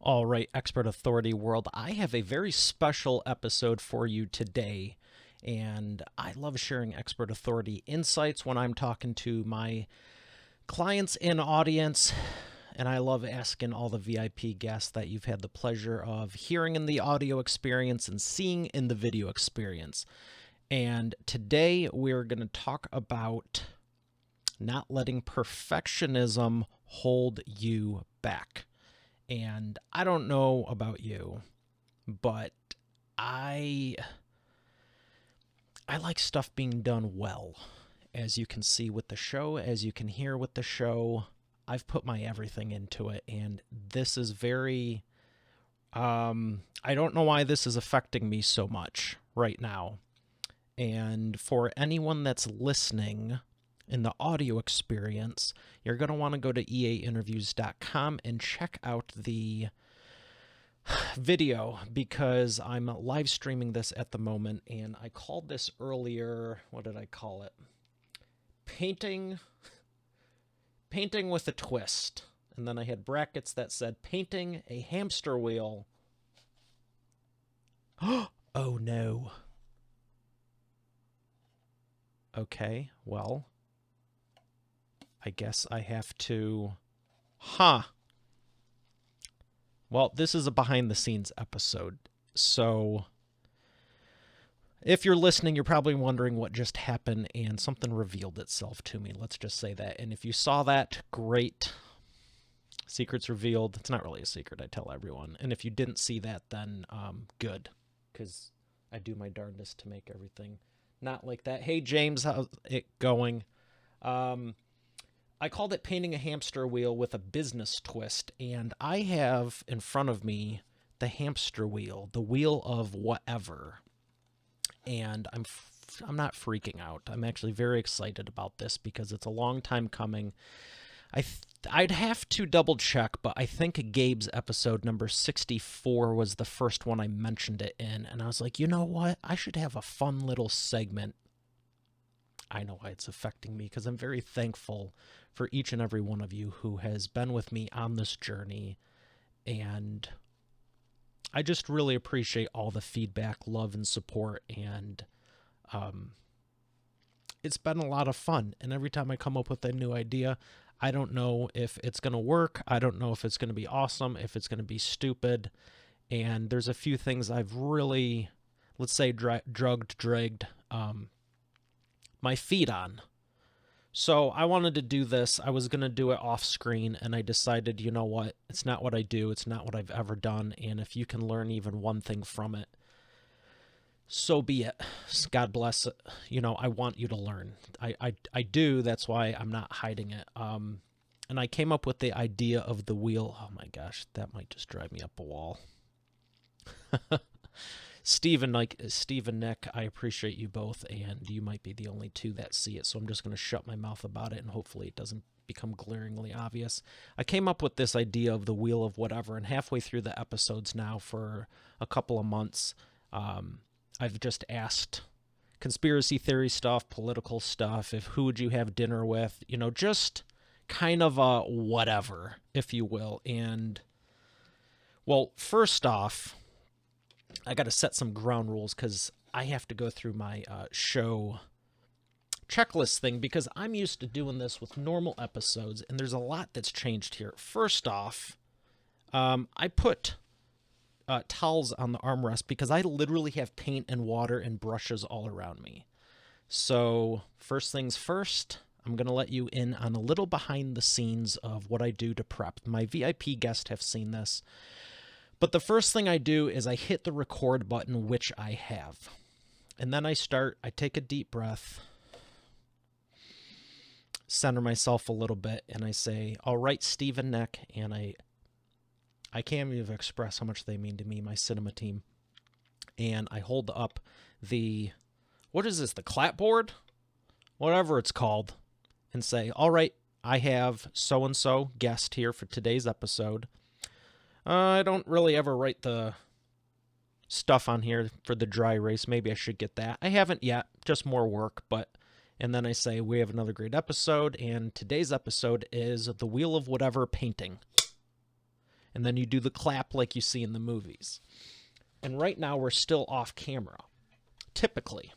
All right, Expert Authority World, I have a very special episode for you today, and I love sharing Expert Authority insights when I'm talking to my clients and audience, and I love asking all the VIP guests that you've had the pleasure of hearing in the audio experience and seeing in the video experience. And today we're going to talk about not letting perfectionism hold you back. And I don't know about you, but I like stuff being done well. As you can see with the show, as you can hear with the show, I've put my everything into it, and this is very I don't know why this is affecting me so much right now. And for anyone that's listening in the audio experience, you're going to want to go to eainterviews.com and check out the video, because I'm live streaming this at the moment, and I called this earlier, what did I call it? Painting with a twist. And then I had brackets that said painting a hamster wheel. Oh no. Okay, well, I guess I have to... Well, this is a behind-the-scenes episode, so if you're listening, you're probably wondering what just happened, and something revealed itself to me. Let's just say that. And if you saw that, great. Secrets revealed. It's not really a secret. I tell everyone. And if you didn't see that, then good, because I do my darndest to make everything not like that. Hey, James, how's it going? I called it painting a hamster wheel with a business twist, and I have in front of me the hamster wheel, the wheel of whatever. And I'm not freaking out. I'm actually very excited about this because it's a long time coming. I'd have to double check, but I think Gabe's episode number 64 was the first one I mentioned it in, and I was like, you know what? I should have a fun little segment. I know why it's affecting me, because I'm very thankful for each and every one of you who has been with me on this journey, and I just really appreciate all the feedback, love, and support, and it's been a lot of fun. And every time I come up with a new idea, I don't know if it's going to work. I don't know if it's going to be awesome, if it's going to be stupid. And there's a few things I've really, let's say, dragged my feet on. So I wanted to do this. I was going to do it off screen, and I decided, you know what? It's not what I do. It's not what I've ever done. And if you can learn even one thing from it, so be it. God bless it. You know, I want you to learn. I do. That's why I'm not hiding it. And I came up with the idea of the wheel. Oh my gosh, that might just drive me up a wall. Steve and Nick, I appreciate you both, and you might be the only two that see it, so I'm just going to shut my mouth about it, and hopefully it doesn't become glaringly obvious. I came up with this idea of the wheel of whatever, and halfway through the episodes now for a couple of months, I've just asked conspiracy theory stuff, political stuff, who would you have dinner with, you know, just kind of a whatever, if you will. And, well, first off, I got to set some ground rules, because I have to go through my show checklist thing, because I'm used to doing this with normal episodes, and there's a lot that's changed here. First off, I put towels on the armrest because I literally have paint and water and brushes all around me. So first things first, I'm going to let you in on a little behind the scenes of what I do to prep. My VIP guests have seen this. But the first thing I do is I hit the record button, which I have. And then I take a deep breath, center myself a little bit, and I say, all right, Steve and Nick, and I can't even express how much they mean to me, my cinema team. And I hold up what is this, the clapboard? Whatever it's called, and say, all right, I have so-and-so guest here for today's episode. I don't really ever write the stuff on here for the dry erase. Maybe I should get that. I haven't yet, just more work. And then I say, we have another great episode, and today's episode is the Wheel of Whatever painting. And then you do the clap like you see in the movies. And right now we're still off camera, typically.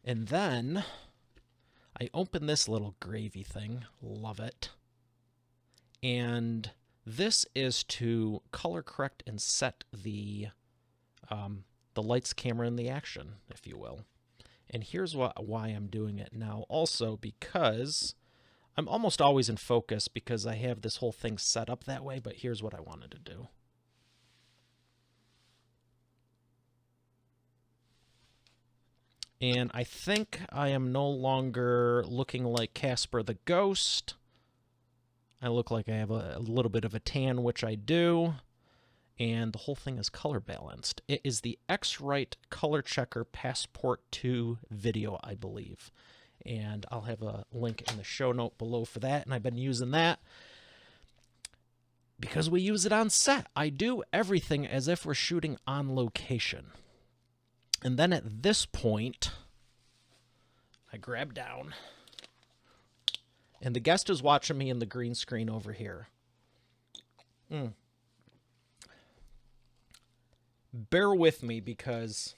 And then I open this little gravy thing. Love it. And this is to color correct and set the lights, camera, and the action, if you will. And here's why I'm doing it now. Also because I'm almost always in focus because I have this whole thing set up that way, but here's what I wanted to do. And I think I am no longer looking like Casper the Ghost. I look like I have a little bit of a tan, which I do. And the whole thing is color balanced. It is the X-Rite Color Checker Passport 2 video, I believe. And I'll have a link in the show note below for that. And I've been using that because we use it on set. I do everything as if we're shooting on location. And then at this point, I grab down. And the guest is watching me in the green screen over here. Bear with me because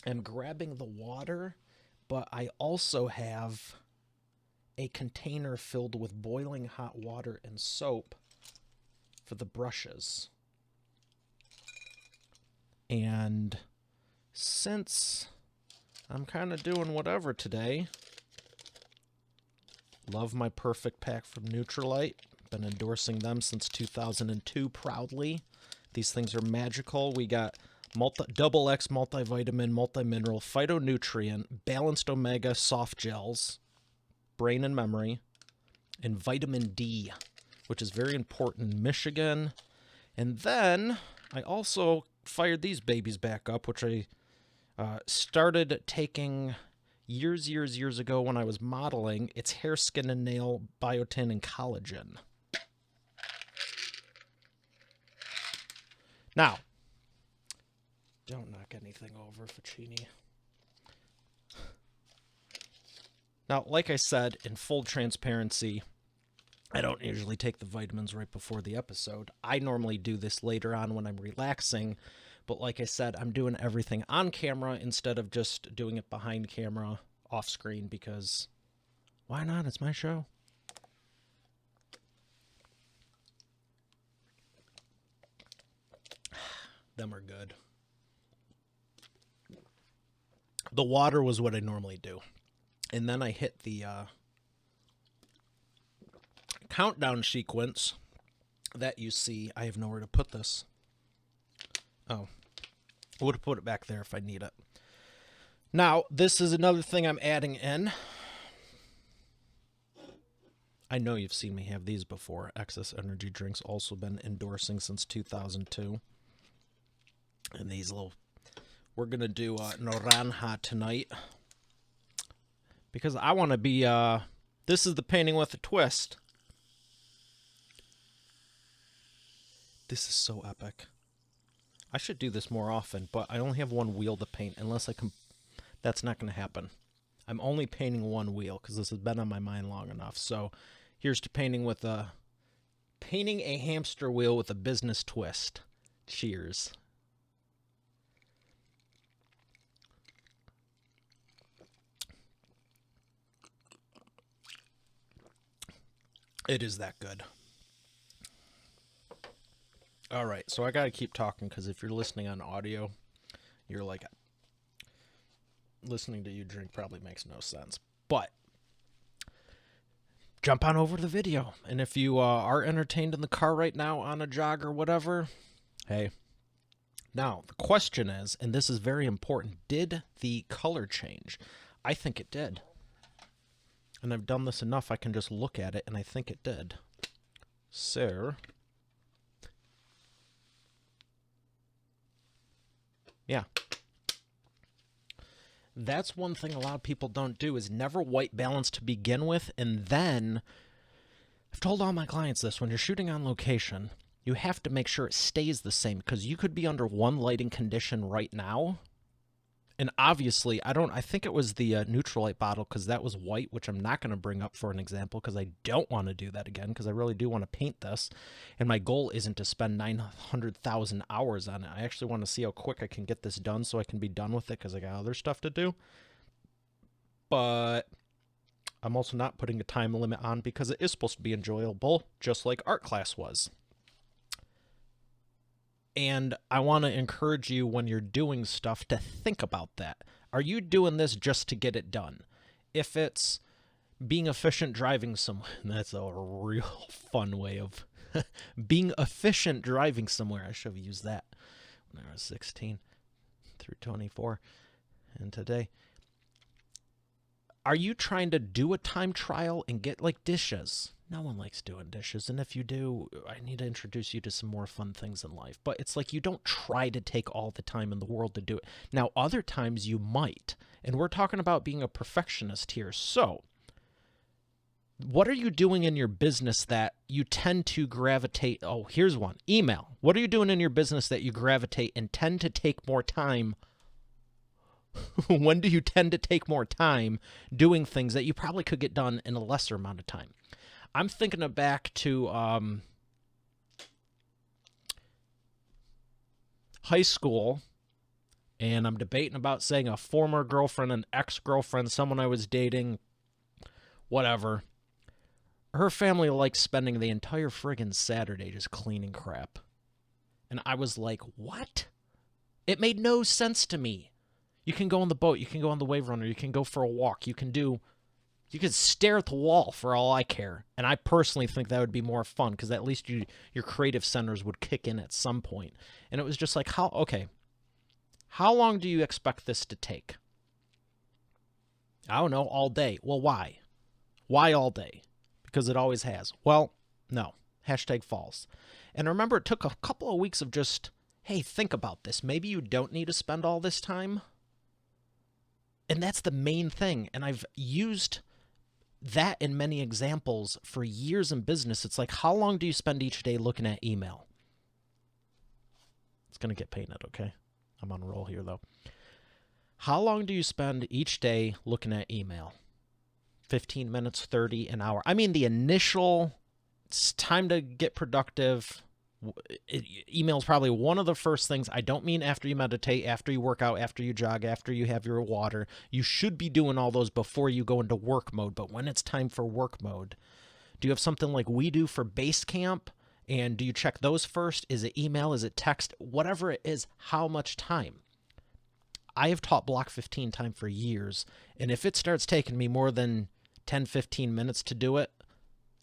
I'm grabbing the water, but I also have a container filled with boiling hot water and soap for the brushes. And since I'm kind of doing whatever today, love my Perfect Pack from Nutrilite. Been endorsing them since 2002 proudly. These things are magical. We got double X multivitamin, multimineral, phytonutrient, balanced omega soft gels, brain and memory, and vitamin D, which is very important in Michigan. And then I also fired these babies back up, which I started taking years ago when I was modeling. It's hair, skin, and nail, biotin, and collagen. Now, don't knock anything over, Fachini. Now, like I said, in full transparency, I don't usually take the vitamins right before the episode. I normally do this later on when I'm relaxing. But like I said, I'm doing everything on camera instead of just doing it behind camera, off screen, because why not? It's my show. Them are good. The water was what I normally do. And then I hit the countdown sequence that you see. I have nowhere to put this. Oh, I would have put it back there if I need it. Now, this is another thing I'm adding in. I know you've seen me have these before. Excess Energy Drinks, also been endorsing since 2002. And these little... We're going to do Naranja tonight. Because I want to be... this is the painting with a twist. This is so epic. I should do this more often, but I only have one wheel to paint unless I can... That's not going to happen. I'm only painting one wheel because this has been on my mind long enough. So here's to painting a hamster wheel with a business twist. Cheers. It is that good. All right, so I got to keep talking because if you're listening on audio, you're like, listening to you drink probably makes no sense. But jump on over to the video. And if you are entertained in the car right now on a jog or whatever, hey. Now, the question is, and this is very important, did the color change? I think it did. And I've done this enough, I can just look at it, and I think it did. So... yeah. That's one thing a lot of people don't do is never white balance to begin with. And then, I've told all my clients this, when you're shooting on location, you have to make sure it stays the same because you could be under one lighting condition right now And obviously, I think it was the Neutralite bottle, because that was white, which I'm not going to bring up for an example because I don't want to do that again, because I really do want to paint this. And my goal isn't to spend 900,000 hours on it. I actually want to see how quick I can get this done so I can be done with it, because I got other stuff to do. But I'm also not putting a time limit on because it is supposed to be enjoyable, just like art class was. And I want to encourage you, when you're doing stuff, to think about that. Are you doing this just to get it done? If it's being efficient driving somewhere, that's a real fun way of being efficient driving somewhere. I should have used that when I was 16 through 24 and today. Are you trying to do a time trial and get like dishes? No one likes doing dishes, and if you do, I need to introduce you to some more fun things in life. But it's like, you don't try to take all the time in the world to do it. Now, other times you might, and we're talking about being a perfectionist here. So, what are you doing in your business that you tend to gravitate? Oh, here's one. Email. What are you doing in your business that you gravitate and tend to take more time? When do you tend to take more time doing things that you probably could get done in a lesser amount of time? I'm thinking back to high school, and I'm debating about saying a former girlfriend, an ex-girlfriend, someone I was dating, whatever. Her family liked spending the entire friggin' Saturday just cleaning crap. And I was like, what? It made no sense to me. You can go on the boat, you can go on the wave runner, you can go for a walk, you can stare at the wall for all I care. And I personally think that would be more fun, because at least your creative centers would kick in at some point. And it was just like, how long do you expect this to take? I don't know, all day. Well, why? Why all day? Because it always has. Well, no. #false. And remember, it took a couple of weeks of just, hey, think about this. Maybe you don't need to spend all this time. And that's the main thing. And I've used that in many examples for years in business. It's like, how long do you spend each day looking at email? It's going to get painted, okay? I'm on a roll here, though. How long do you spend each day looking at email? 15 minutes, 30, an hour. I mean, the initial time to get productive. Email is probably one of the first things. I don't mean after you meditate, after you work out, after you jog, after you have your water. You should be doing all those before you go into work mode. But when it's time for work mode, do you have something like we do for Basecamp? And do you check those first? Is it email? Is it text? Whatever it is, how much time? I have taught Block 15 time for years. And if it starts taking me more than 10, 15 minutes to do it,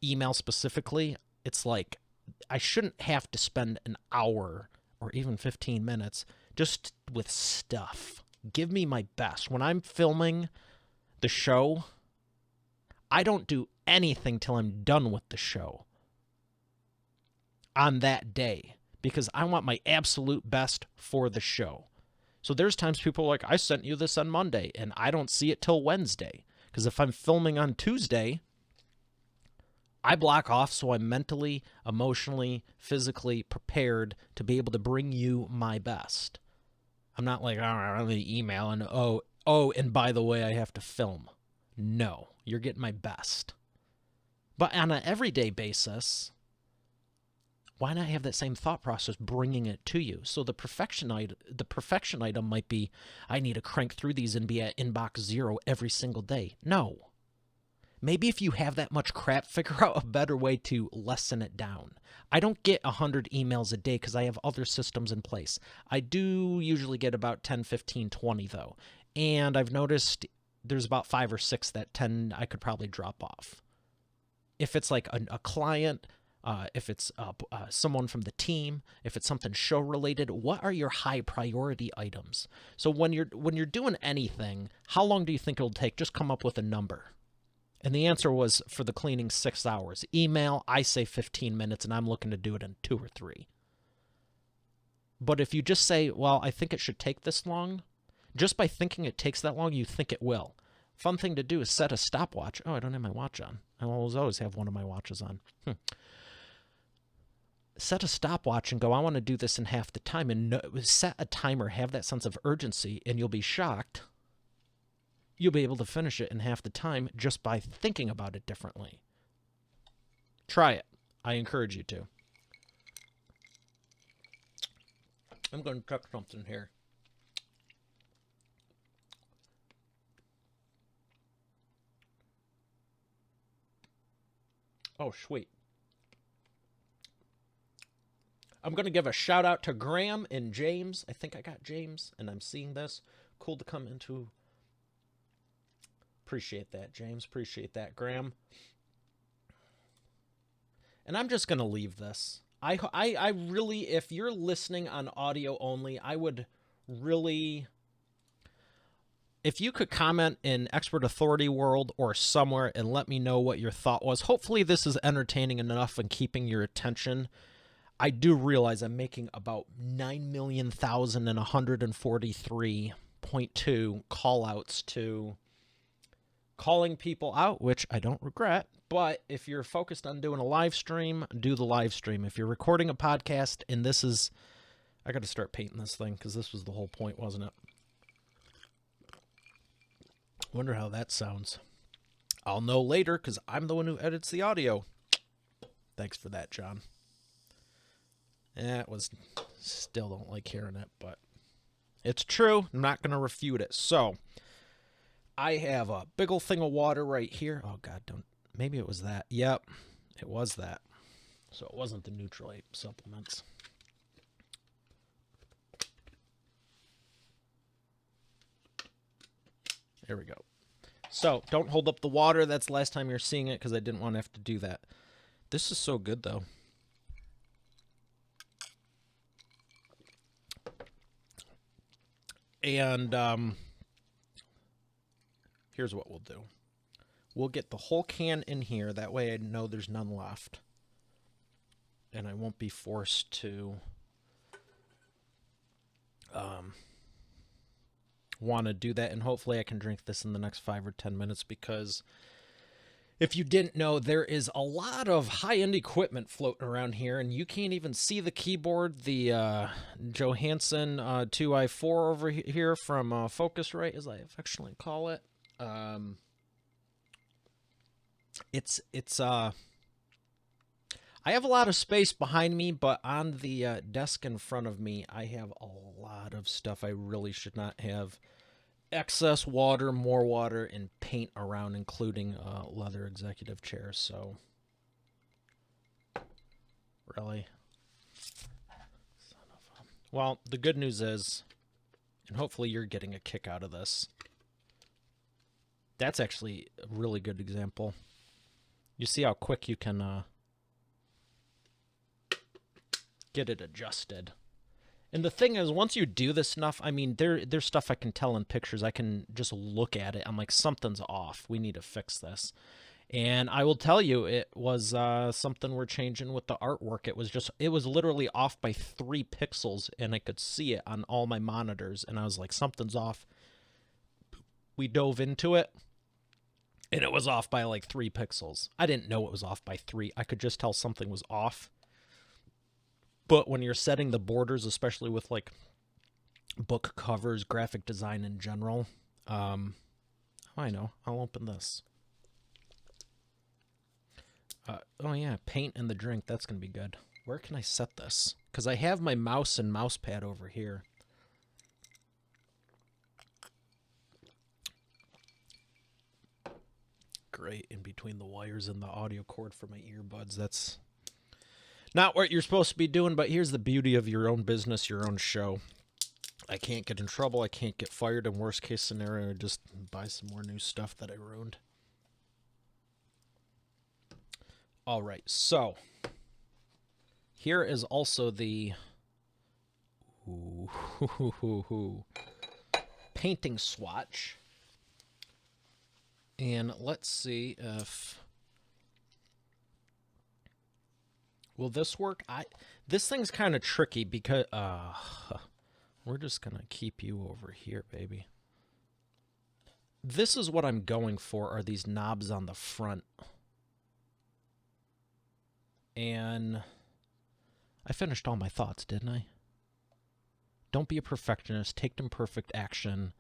email specifically, it's like, I shouldn't have to spend an hour or even 15 minutes just with stuff. Give me my best. When I'm filming the show, I don't do anything till I'm done with the show on that day, because I want my absolute best for the show. So there's times people are like, I sent you this on Monday, and I don't see it till Wednesday. Because if I'm filming on Tuesday, I block off so I'm mentally, emotionally, physically prepared to be able to bring you my best. I'm not like, I'm going to email and, and by the way, I have to film. No, you're getting my best. But on an everyday basis, why not have that same thought process bringing it to you? So the perfection item might be, I need to crank through these and be at inbox 0 every single day. No. Maybe if you have that much crap, figure out a better way to lessen it down. I don't get 100 emails a day because I have other systems in place. I do usually get about 10, 15, 20 though. And I've noticed there's about 5 or 6 that 10 I could probably drop off. If it's like a client, if it's someone from the team, if it's something show related, what are your high priority items? So when you're doing anything, how long do you think it'll take? Just come up with a number. And the answer was, for the cleaning, 6 hours. Email, I say 15 minutes, and I'm looking to do it in 2 or 3. But if you just say, well, I think it should take this long, just by thinking it takes that long, you think it will. Fun thing to do is set a stopwatch. Oh, I don't have my watch on. I always have one of my watches on. set a stopwatch and go, I want to do this in half the time, and set a timer, have that sense of urgency, and you'll be shocked. You'll be able to finish it in half the time just by thinking about it differently. Try it. I encourage you to. I'm going to check something here. Oh, sweet. I'm going to give a shout out to Graham and James. I think I got James, and I'm seeing this. Cool to come into. Appreciate that, James. Appreciate that, Graham. And I'm just going to leave this. I really, if you're listening on audio only, I would really, if you could comment in Expert Authority World or somewhere and let me know what your thought was. Hopefully this is entertaining enough and keeping your attention. I do realize I'm making about 9,143.2 call-outs to calling people out, which I don't regret. But if you're focused on doing a live stream, do the live stream. If you're recording a podcast, and this is, I got to start painting this thing because this was the whole point, wasn't it? Wonder how that sounds. I'll know later because I'm the one who edits the audio. Thanks for that, John. It was, still don't like hearing it, but it's true. I'm not going to refute it. So I have a big old thing of water right here. Oh, God, don't. Maybe it was that. Yep, it was that. So it wasn't the Neutralite supplements. There we go. So don't hold up the water. That's the last time you're seeing it because I didn't want to have to do that. This is so good, though. And here's what we'll do. We'll get the whole can in here. That way I know there's none left. And I won't be forced to want to do that. And hopefully I can drink this in the next 5 or 10 minutes because if you didn't know, there is a lot of high-end equipment floating around here, and you can't even see the keyboard. The Johansson 2i4 over here from Focusrite, as I affectionately call it. I have a lot of space behind me, but on the desk in front of me, I have a lot of stuff I really should not have. Excess water, more water, and paint around, including leather executive chairs, so really. Well, the good news is, and hopefully you're getting a kick out of this, that's actually a really good example. You see how quick you can get it adjusted. And the thing is, once you do this enough, I mean, there's stuff I can tell in pictures. I can just look at it. I'm like, something's off. We need to fix this. And I will tell you, it was something we're changing with the artwork. It was literally off by 3 pixels, and I could see it on all my monitors. And I was like, something's off. We dove into it, and it was off by like 3 pixels. I didn't know it was off by 3. I could just tell something was off. But when you're setting the borders, especially with like book covers, graphic design in general, I know. I'll open this. Oh yeah, paint and the drink. That's going to be good. Where can I set this? Because I have my mouse and mouse pad over here. Great, in between the wires and the audio cord for my earbuds. That's not what you're supposed to be doing, but here's the beauty of your own business, your own show. I can't get in trouble. I can't get fired. In worst case scenario, I just buy some more new stuff that I ruined. All right, so here is also the painting swatch. And let's see if... Will this work? This thing's kind of tricky because... we're just going to keep you over here, baby. This is what I'm going for, are these knobs on the front. And I finished all my thoughts, didn't I? Don't be a perfectionist. Take imperfect action.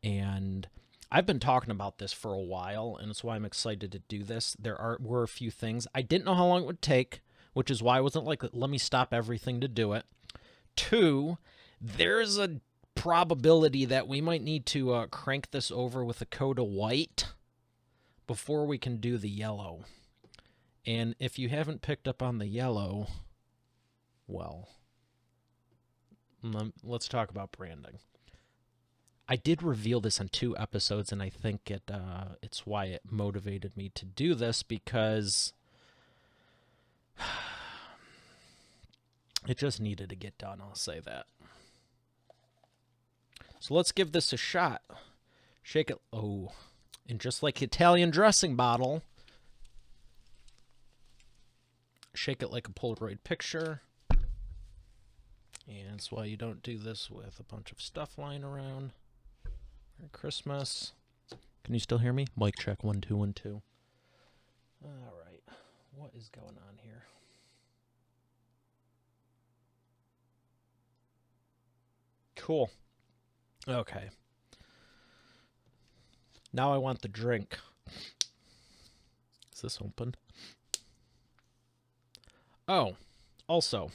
And I've been talking about this for a while, and it's why I'm excited to do this. Were a few things. I didn't know how long it would take, which is why I wasn't like, let me stop everything to do it. 2, there's a probability that we might need to crank this over with a coat of white before we can do the yellow. And if you haven't picked up on the yellow, well, let's talk about branding. I did reveal this on 2 episodes, and I think it's why it motivated me to do this, because it just needed to get done, I'll say that. So let's give this a shot. Shake it. Oh, and just like Italian dressing bottle, shake it like a Polaroid picture. And that's why you don't do this with a bunch of stuff lying around. Merry Christmas. Can you still hear me? Mic check, 1 2 1 2. All right, what is going on here? Cool. Okay. Now I want the drink. Is this open? Oh, also,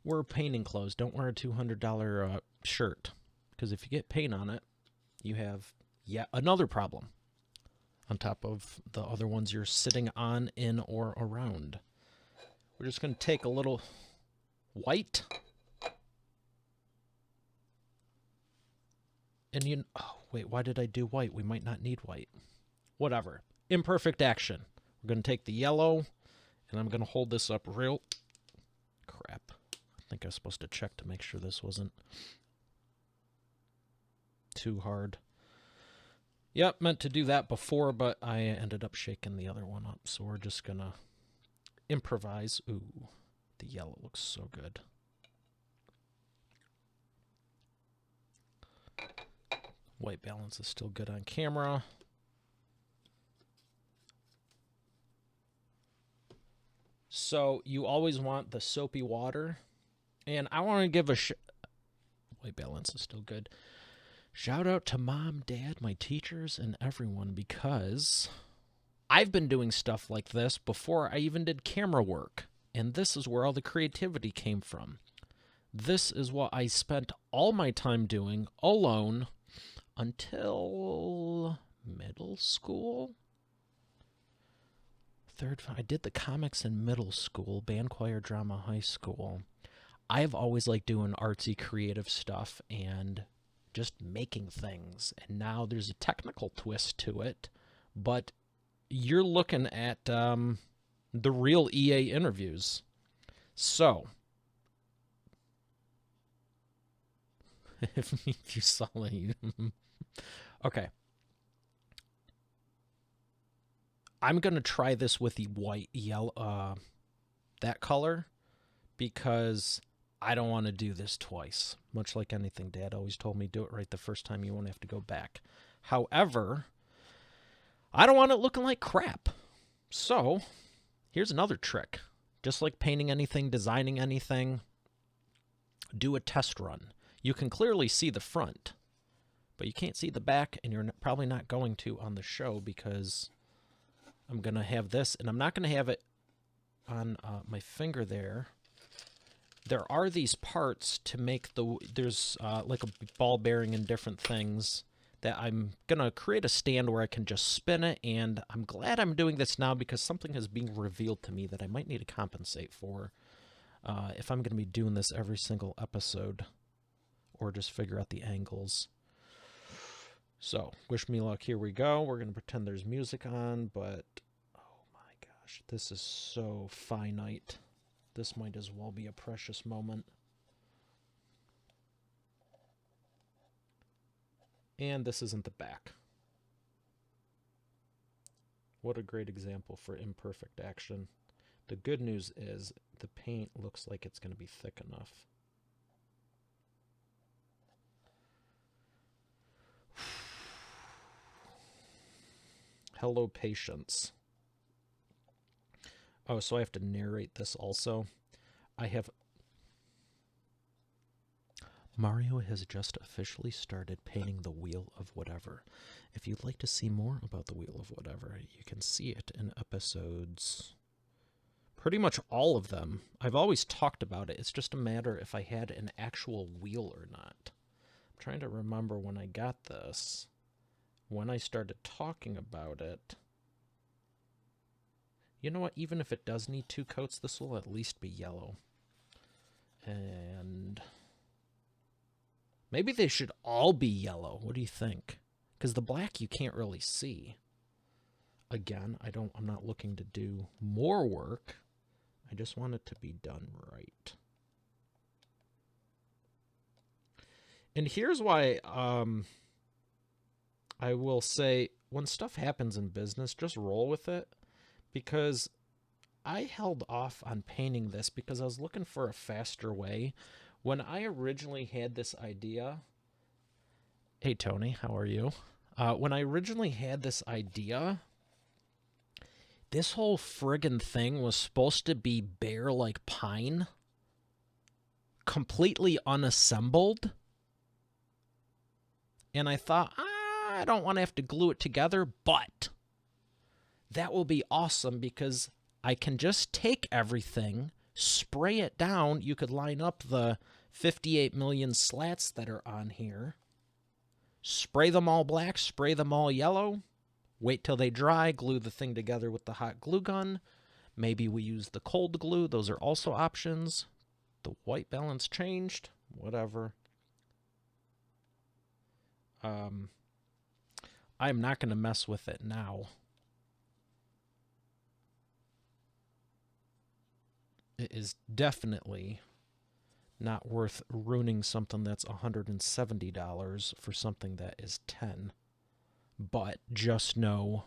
wear painting clothes. Don't wear a $200 shirt, because if you get paint on it, you have yet another problem on top of the other ones you're sitting on, in, or around. We're just going to take a little white. And oh, wait, why did I do white? We might not need white. Whatever. Imperfect action. We're going to take the yellow, and I'm going to hold this up real... Crap. I think I was supposed to check to make sure this wasn't too hard. Yep, meant to do that before, but I ended up shaking the other one up. So we're just going to improvise. Ooh, the yellow looks so good. White balance is still good on camera. So you always want the soapy water. And I want to give a... White balance is still good. Shout out to Mom, Dad, my teachers, and everyone, because I've been doing stuff like this before I even did camera work. And this is where all the creativity came from. This is what I spent all my time doing alone until middle school. I did the comics in middle school, band, choir, drama, high school. I've always liked doing artsy, creative stuff and just making things. And now there's a technical twist to it, but you're looking at the real EA interviews. So, if you saw it, okay. I'm going to try this with the white, yellow, that color, because I don't want to do this twice. Much like anything, Dad always told me, do it right the first time, you won't have to go back. However, I don't want it looking like crap. So, here's another trick. Just like painting anything, designing anything, do a test run. You can clearly see the front, but you can't see the back, and you're probably not going to on the show, because I'm going to have this, and I'm not going to have it on my finger there. There are these parts to make there's like a ball bearing and different things that I'm going to create a stand where I can just spin it, and I'm glad I'm doing this now because something is being revealed to me that I might need to compensate for if I'm going to be doing this every single episode, or just figure out the angles. So, wish me luck. Here we go. We're going to pretend there's music on, but oh my gosh, this is so finite. This might as well be a precious moment. And this isn't the back. What a great example for imperfect action. The good news is the paint looks like it's going to be thick enough. Hello, patience. Oh, so I have to narrate this also. I have Mario has just officially started painting the Wheel of Whatever. If you'd like to see more about the Wheel of Whatever, you can see it in episodes, pretty much all of them. I've always talked about it. It's just a matter if I had an actual wheel or not. I'm trying to remember when I got this, when I started talking about it. You know what? Even if it does need 2 coats, this will at least be yellow. And maybe they should all be yellow. What do you think? Because the black you can't really see. Again, I'm not looking to do more work. I just want it to be done right. And here's why I will say, when stuff happens in business, just roll with it. Because I held off on painting this because I was looking for a faster way. When I originally had this idea... Hey, Tony, how are you? When I originally had this idea, this whole friggin' thing was supposed to be bare like pine, completely unassembled. And I thought, I don't want to have to glue it together, but that will be awesome because I can just take everything, spray it down. You could line up the 58 million slats that are on here, spray them all black, spray them all yellow, wait till they dry, glue the thing together with the hot glue gun. Maybe we use the cold glue. Those are also options. The white balance changed, whatever. I'm not going to mess with it now. It is definitely not worth ruining something that's $170 for something that is $10. But just know,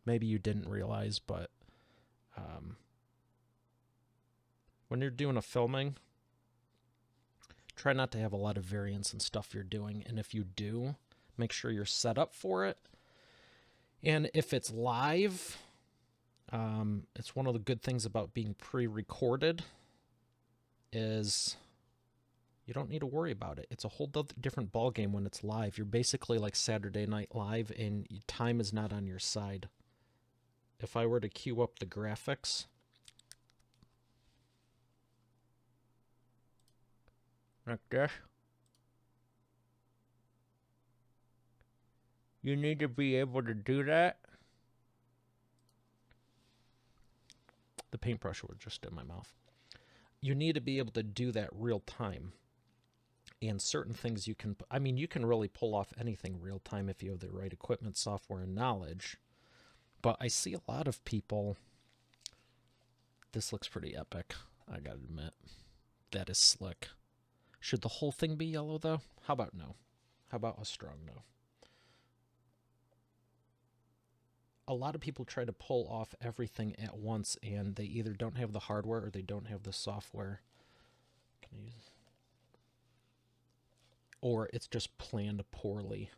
maybe you didn't realize, but when you're doing a filming, try not to have a lot of variance in stuff you're doing. And if you do, make sure you're set up for it. And if it's live, it's one of the good things about being pre-recorded is you don't need to worry about it. It's a whole different ballgame when it's live. You're basically like Saturday Night Live, and time is not on your side. If I were to queue up the graphics, like this, you need to be able to do that. The paintbrush was just in my mouth. You need to be able to do that real time. And certain things you can, you can really pull off anything real time if you have the right equipment, software, and knowledge. But I see a lot of people, this looks pretty epic, I gotta admit. That is slick. Should the whole thing be yellow, though? How about no? How about a strong no? A lot of people try to pull off everything at once, and they either don't have the hardware or they don't have the software. Can I use this? Or it's just planned poorly.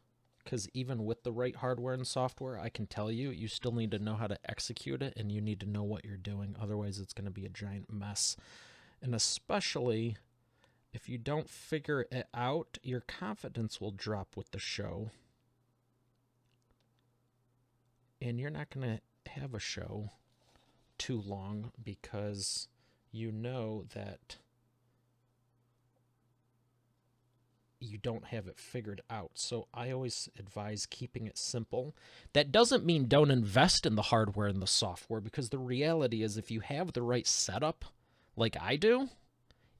Because even with the right hardware and software, I can tell you, you still need to know how to execute it, and you need to know what you're doing. Otherwise, it's going to be a giant mess. And especially if you don't figure it out, your confidence will drop with the show. And you're not going to have a show too long because you know that you don't have it figured out. So I always advise keeping it simple. That doesn't mean don't invest in the hardware and the software, because the reality is if you have the right setup, like I do,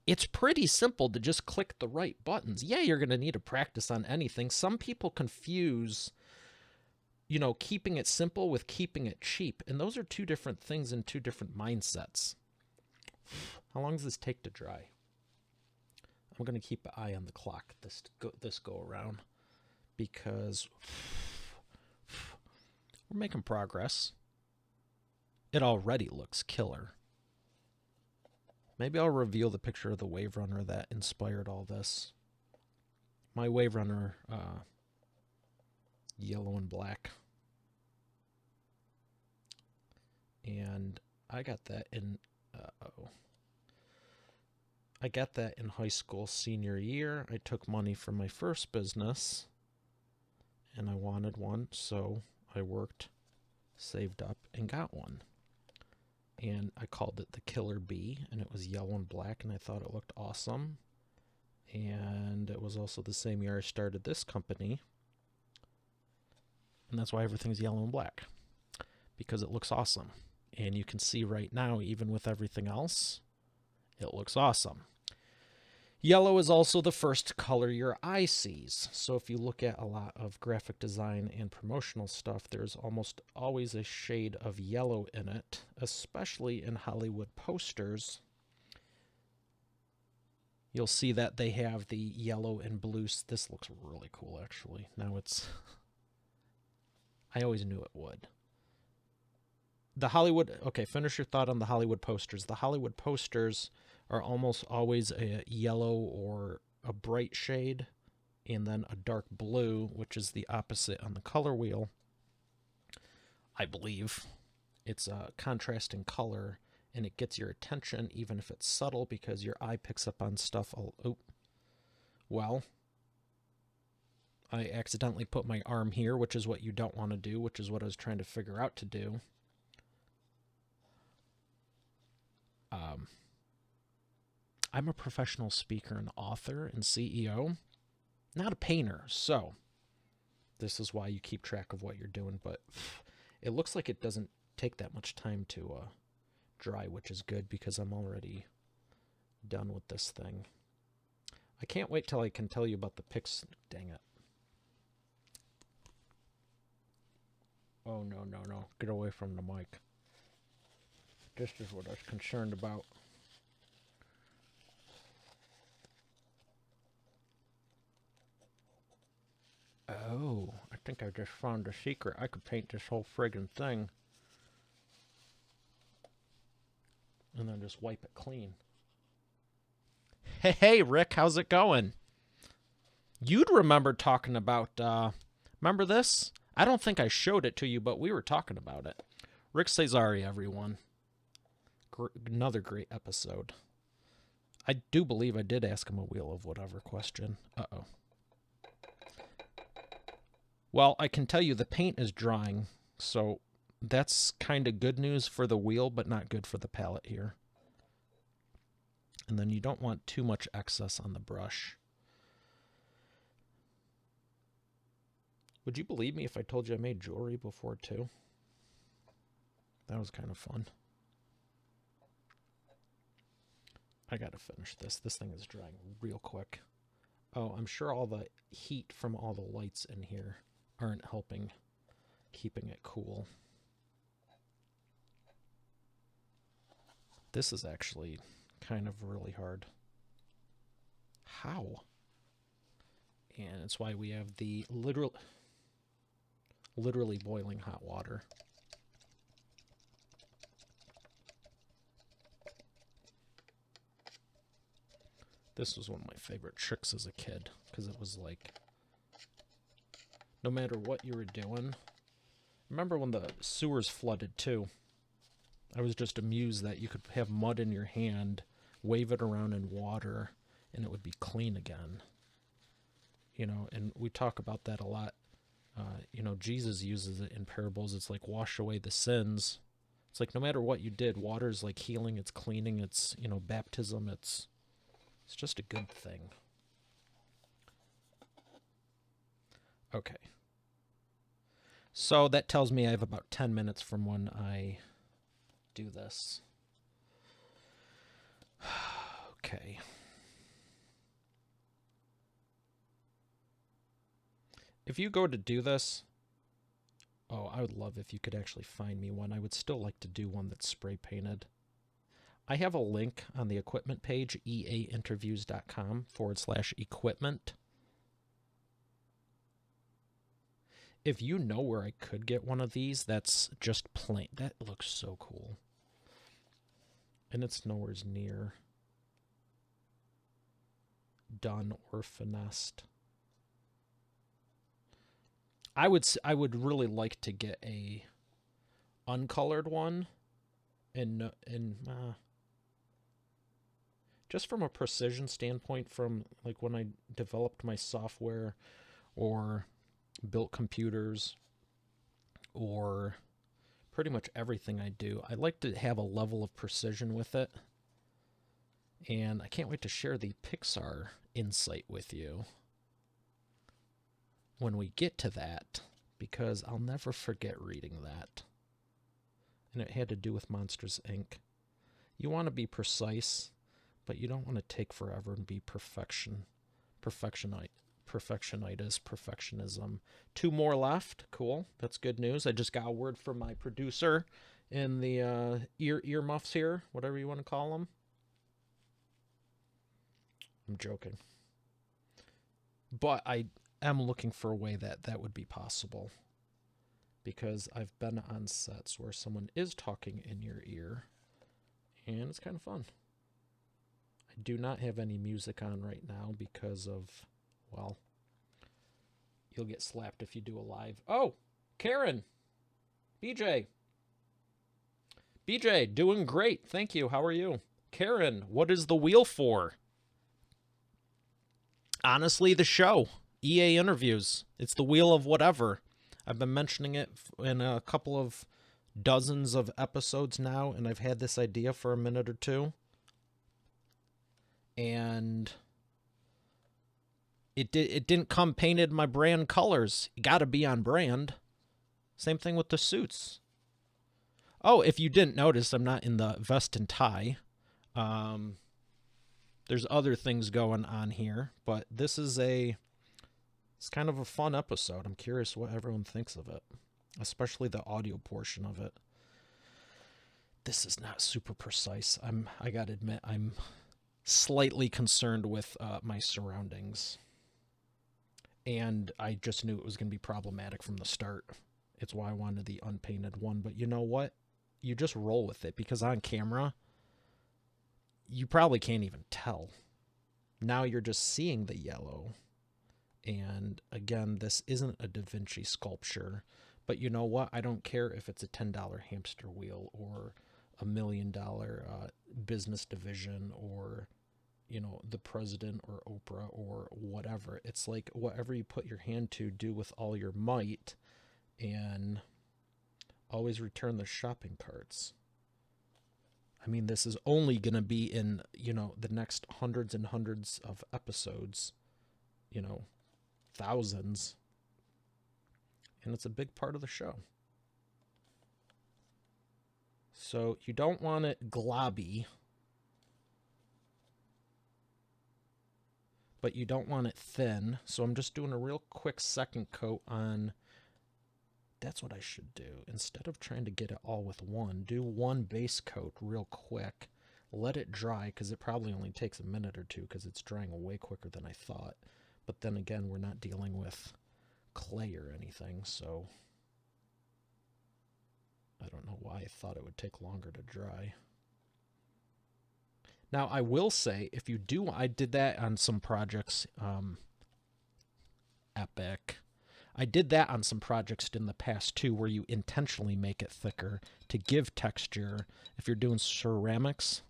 it's pretty simple to just click the right buttons. Yeah, you're going to need to practice on anything. Some people confuse, keeping it simple with keeping it cheap. And those are two different things and two different mindsets. How long does this take to dry? I'm going to keep an eye on the clock this go around, because we're making progress. It already looks killer. Maybe I'll reveal the picture of the Wave Runner that inspired all this. My Wave Runner, yellow and black. And I got that in, I got that in high school senior year. I took money from my first business and I wanted one, so I worked, saved up, and got one. And I called it the Killer Bee, and it was yellow and black, and I thought it looked awesome. And it was also the same year I started this company, and that's why everything's yellow and black, because it looks awesome. And you can see right now, even with everything else, it looks awesome. Yellow is also the first color your eye sees. So if you look at a lot of graphic design and promotional stuff, there's almost always a shade of yellow in it, especially in Hollywood posters. You'll see that they have the yellow and blue. This looks really cool, actually. Now it's... I always knew it would. The Hollywood... Okay, finish your thought on the Hollywood posters. The Hollywood posters are almost always a yellow or a bright shade, and then a dark blue, which is the opposite on the color wheel. I believe it's a contrasting color, and it gets your attention even if it's subtle, because your eye picks up on stuff. Well, I accidentally put my arm here, which is what you don't want to do, which is what I was trying to figure out to do. I'm a professional speaker and author and CEO, not a painter, so this is why you keep track of what you're doing, but it looks like it doesn't take that much time to dry, which is good because I'm already done with this thing. I can't wait till I can tell you about the pics. Dang it. Oh, no, no, no. Get away from the mic. This is what I was concerned about. Oh, I think I just found a secret. I could paint this whole friggin' thing. And then just wipe it clean. Hey, Rick, how's it going? You'd remember talking about, remember this? I don't think I showed it to you, but we were talking about it. Rick Cesari, everyone. Another great episode. I do believe I did ask him a Wheel of Whatever question. Uh-oh. Well, I can tell you the paint is drying, so that's kind of good news for the wheel, but not good for the palette here. And then you don't want too much excess on the brush. Would you believe me if I told you I made jewelry before, too? That was kind of fun. I gotta finish this. This thing is drying real quick. Oh, I'm sure all the heat from all the lights in here aren't helping keeping it cool. This is actually kind of really hard. How? And it's why we have the literally boiling hot water. This was one of my favorite tricks as a kid, because it was like, no matter what you were doing. Remember when the sewers flooded too? I was just amused that you could have mud in your hand, wave it around in water, and it would be clean again. You know, and we talk about that a lot. You know, Jesus uses it in parables. It's like, wash away the sins. It's like, no matter what you did, water's like healing, it's cleaning, it's, you know, baptism, it's just a good thing. Okay. So that tells me I have about 10 minutes from when I do this. Okay. If you go to do this, oh, I would love if you could actually find me one. I would still like to do one that's spray painted. I have a link on the equipment page, eainterviews.com/equipment. If you know where I could get one of these, that's just plain. That looks so cool. And it's nowhere near done or finessed. I would really like to get a uncolored one, and just from a precision standpoint, from like when I developed my software or built computers or pretty much everything I do, I like to have a level of precision with it. And I can't wait to share the Pixar insight with you when we get to that, because I'll never forget reading that. And it had to do with Monsters, Inc. You want to be precise, but you don't want to take forever and be perfectionism. 2 more left. Cool. That's good news. I just got a word from my producer in the earmuffs here, whatever you want to call them. I'm joking. But I am looking for a way that would be possible, because I've been on sets where someone is talking in your ear, and it's kind of fun. I do not have any music on right now because of, well, you'll get slapped if you do a live. Oh, Karen, BJ, doing great. Thank you. How are you? Karen, what is the wheel for? Honestly, the show, EA interviews. It's the wheel of whatever. I've been mentioning it in a couple of dozens of episodes now, and I've had this idea for a minute or two. And it didn't come painted my brand colors. You got to be on brand. Same thing with the suits. Oh, if you didn't notice, I'm not in the vest and tie. There's other things going on here, but this is it's kind of a fun episode. I'm curious what everyone thinks of it, especially the audio portion of it. This is not super precise. I gotta admit, I'm slightly concerned with my surroundings. And I just knew it was going to be problematic from the start. It's why I wanted the unpainted one. But you know what? You just roll with it, because on camera, you probably can't even tell. Now you're just seeing the yellow. And again, this isn't a Da Vinci sculpture. But you know what? I don't care if it's a $10 hamster wheel or $1 million business division, or, you know, the president or Oprah or whatever. It's like whatever you put your hand to, do with all your might, and always return the shopping carts. I mean, this is only going to be in, you know, the next hundreds and hundreds of episodes, you know, thousands. And it's a big part of the show. So you don't want it globby, but you don't want it thin. So I'm just doing a real quick second coat on. That's what I should do. Instead of trying to get it all with one, do one base coat real quick. Let it dry, because it probably only takes a minute or two, because it's drying way quicker than I thought. But then again, we're not dealing with clay or anything, so I don't know why I thought it would take longer to dry. Now, I will say, if you do, I did that on some projects, Epic. I did that on some projects in the past too, where you intentionally make it thicker to give texture. If you're doing ceramics,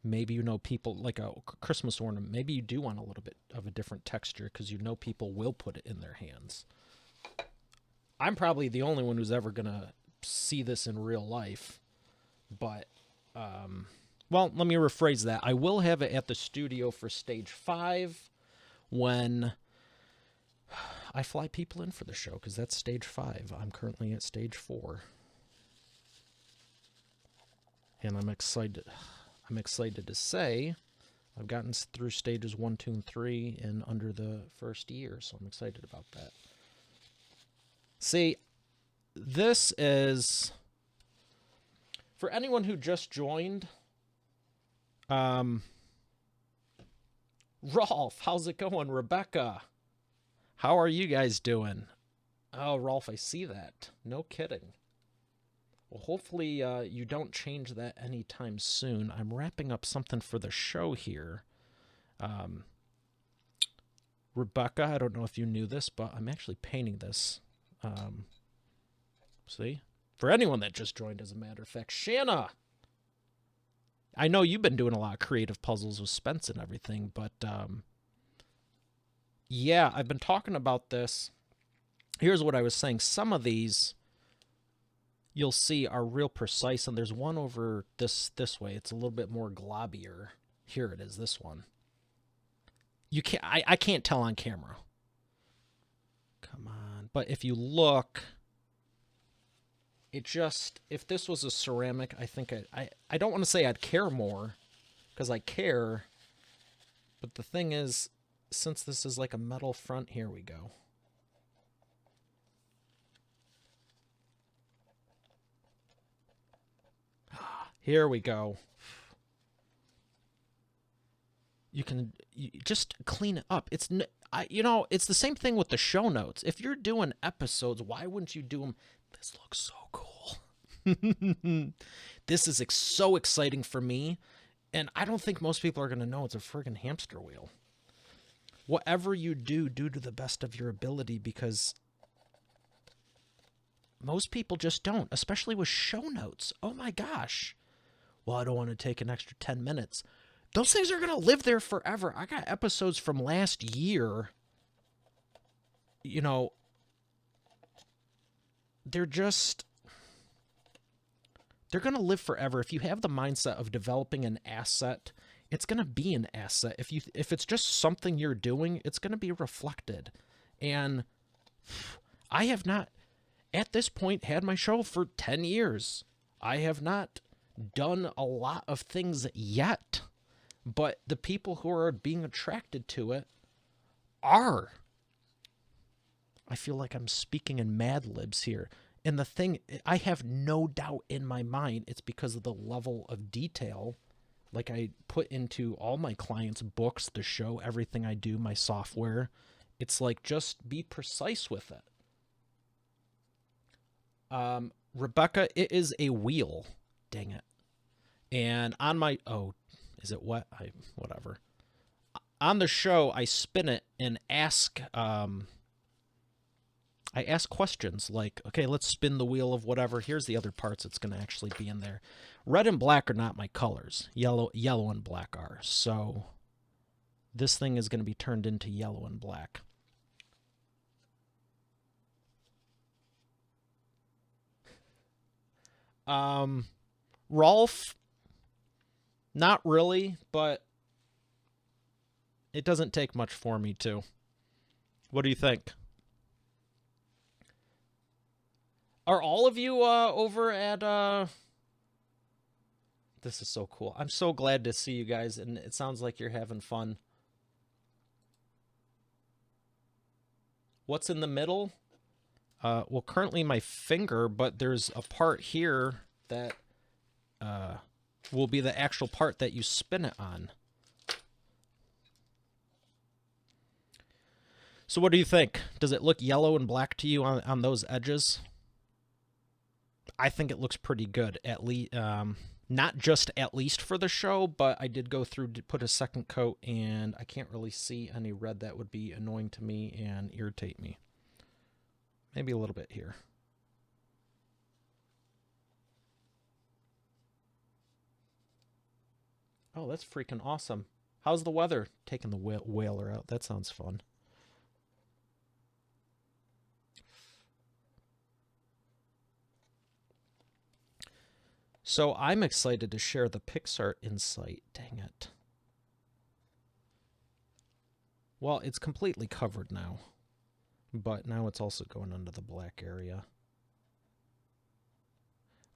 maybe, you know, people like a Christmas ornament, maybe you do want a little bit of a different texture, because you know people will put it in their hands. I'm probably the only one who's ever going to see this in real life, but, well, let me rephrase that. I will have it at the studio for stage 5 when I fly people in for the show, because that's stage 5. I'm currently at stage 4. And I'm excited to say I've gotten through stages 1, 2, and 3 in under the first year, so I'm excited about that. See, this is, for anyone who just joined, Rolf, how's it going? Rebecca, how are you guys doing? Oh, Rolf, I see that. No kidding. Well, hopefully you don't change that anytime soon. I'm wrapping up something for the show here. Rebecca, I don't know if you knew this, but I'm actually painting this. See? For anyone that just joined, as a matter of fact. Shanna! I know you've been doing a lot of creative puzzles with Spence and everything, but yeah, I've been talking about this. Here's what I was saying. Some of these you'll see are real precise, and there's one over this way. It's a little bit more globbier. Here it is, this one. You can't I can't tell on camera. Come on. But if you look, it just, if this was a ceramic, I think I don't want to say I'd care more, because I care, but the thing is, since this is like a metal front, here we go. Here we go. You can just clean it up. It's it's the same thing with the show notes. If you're doing episodes, why wouldn't you do them? This looks so cool. This is so exciting for me, and I don't think most people are going to know it's a friggin' hamster wheel. Whatever you do, do to the best of your ability, because most people just don't, especially with show notes. Oh my gosh. Well, I don't want to take an extra 10 minutes. Those things are going to live there forever. I got episodes from last year. They're going to live forever. If you have the mindset of developing an asset, it's going to be an asset. If it's just something you're doing, it's going to be reflected. And I have not, at this point, had my show for 10 years. I have not done a lot of things yet, but the people who are being attracted to it are. I feel like I'm speaking in Mad Libs here. And the thing, I have no doubt in my mind, it's because of the level of detail like I put into all my clients' books, the show, everything I do, my software. It's like, just be precise with it. Rebecca, it is a wheel. Dang it. And on my, is it wet? Whatever. On the show, I spin it and ask questions like, okay, let's spin the wheel of whatever. Here's the other parts that's going to actually be in there. Red and black are not my colors. Yellow and black are. So this thing is going to be turned into yellow and black. Rolf, not really, but it doesn't take much for me to. What do you think? Are all of you over at This is so cool. I'm so glad to see you guys, and it sounds like you're having fun. What's in the middle? Well, currently my finger, but there's a part here that will be the actual part that you spin it on. So what do you think? Does it look yellow and black to you on those edges? I think it looks pretty good, at least, not just at least for the show, but I did go through to put a second coat, and I can't really see any red that would be annoying to me and irritate me. Maybe a little bit here. Oh, that's freaking awesome. How's the weather? Taking the whaler out. That sounds fun. So I'm excited to share the Pixar insight. Dang it. Well, it's completely covered now. But now it's also going under the black area.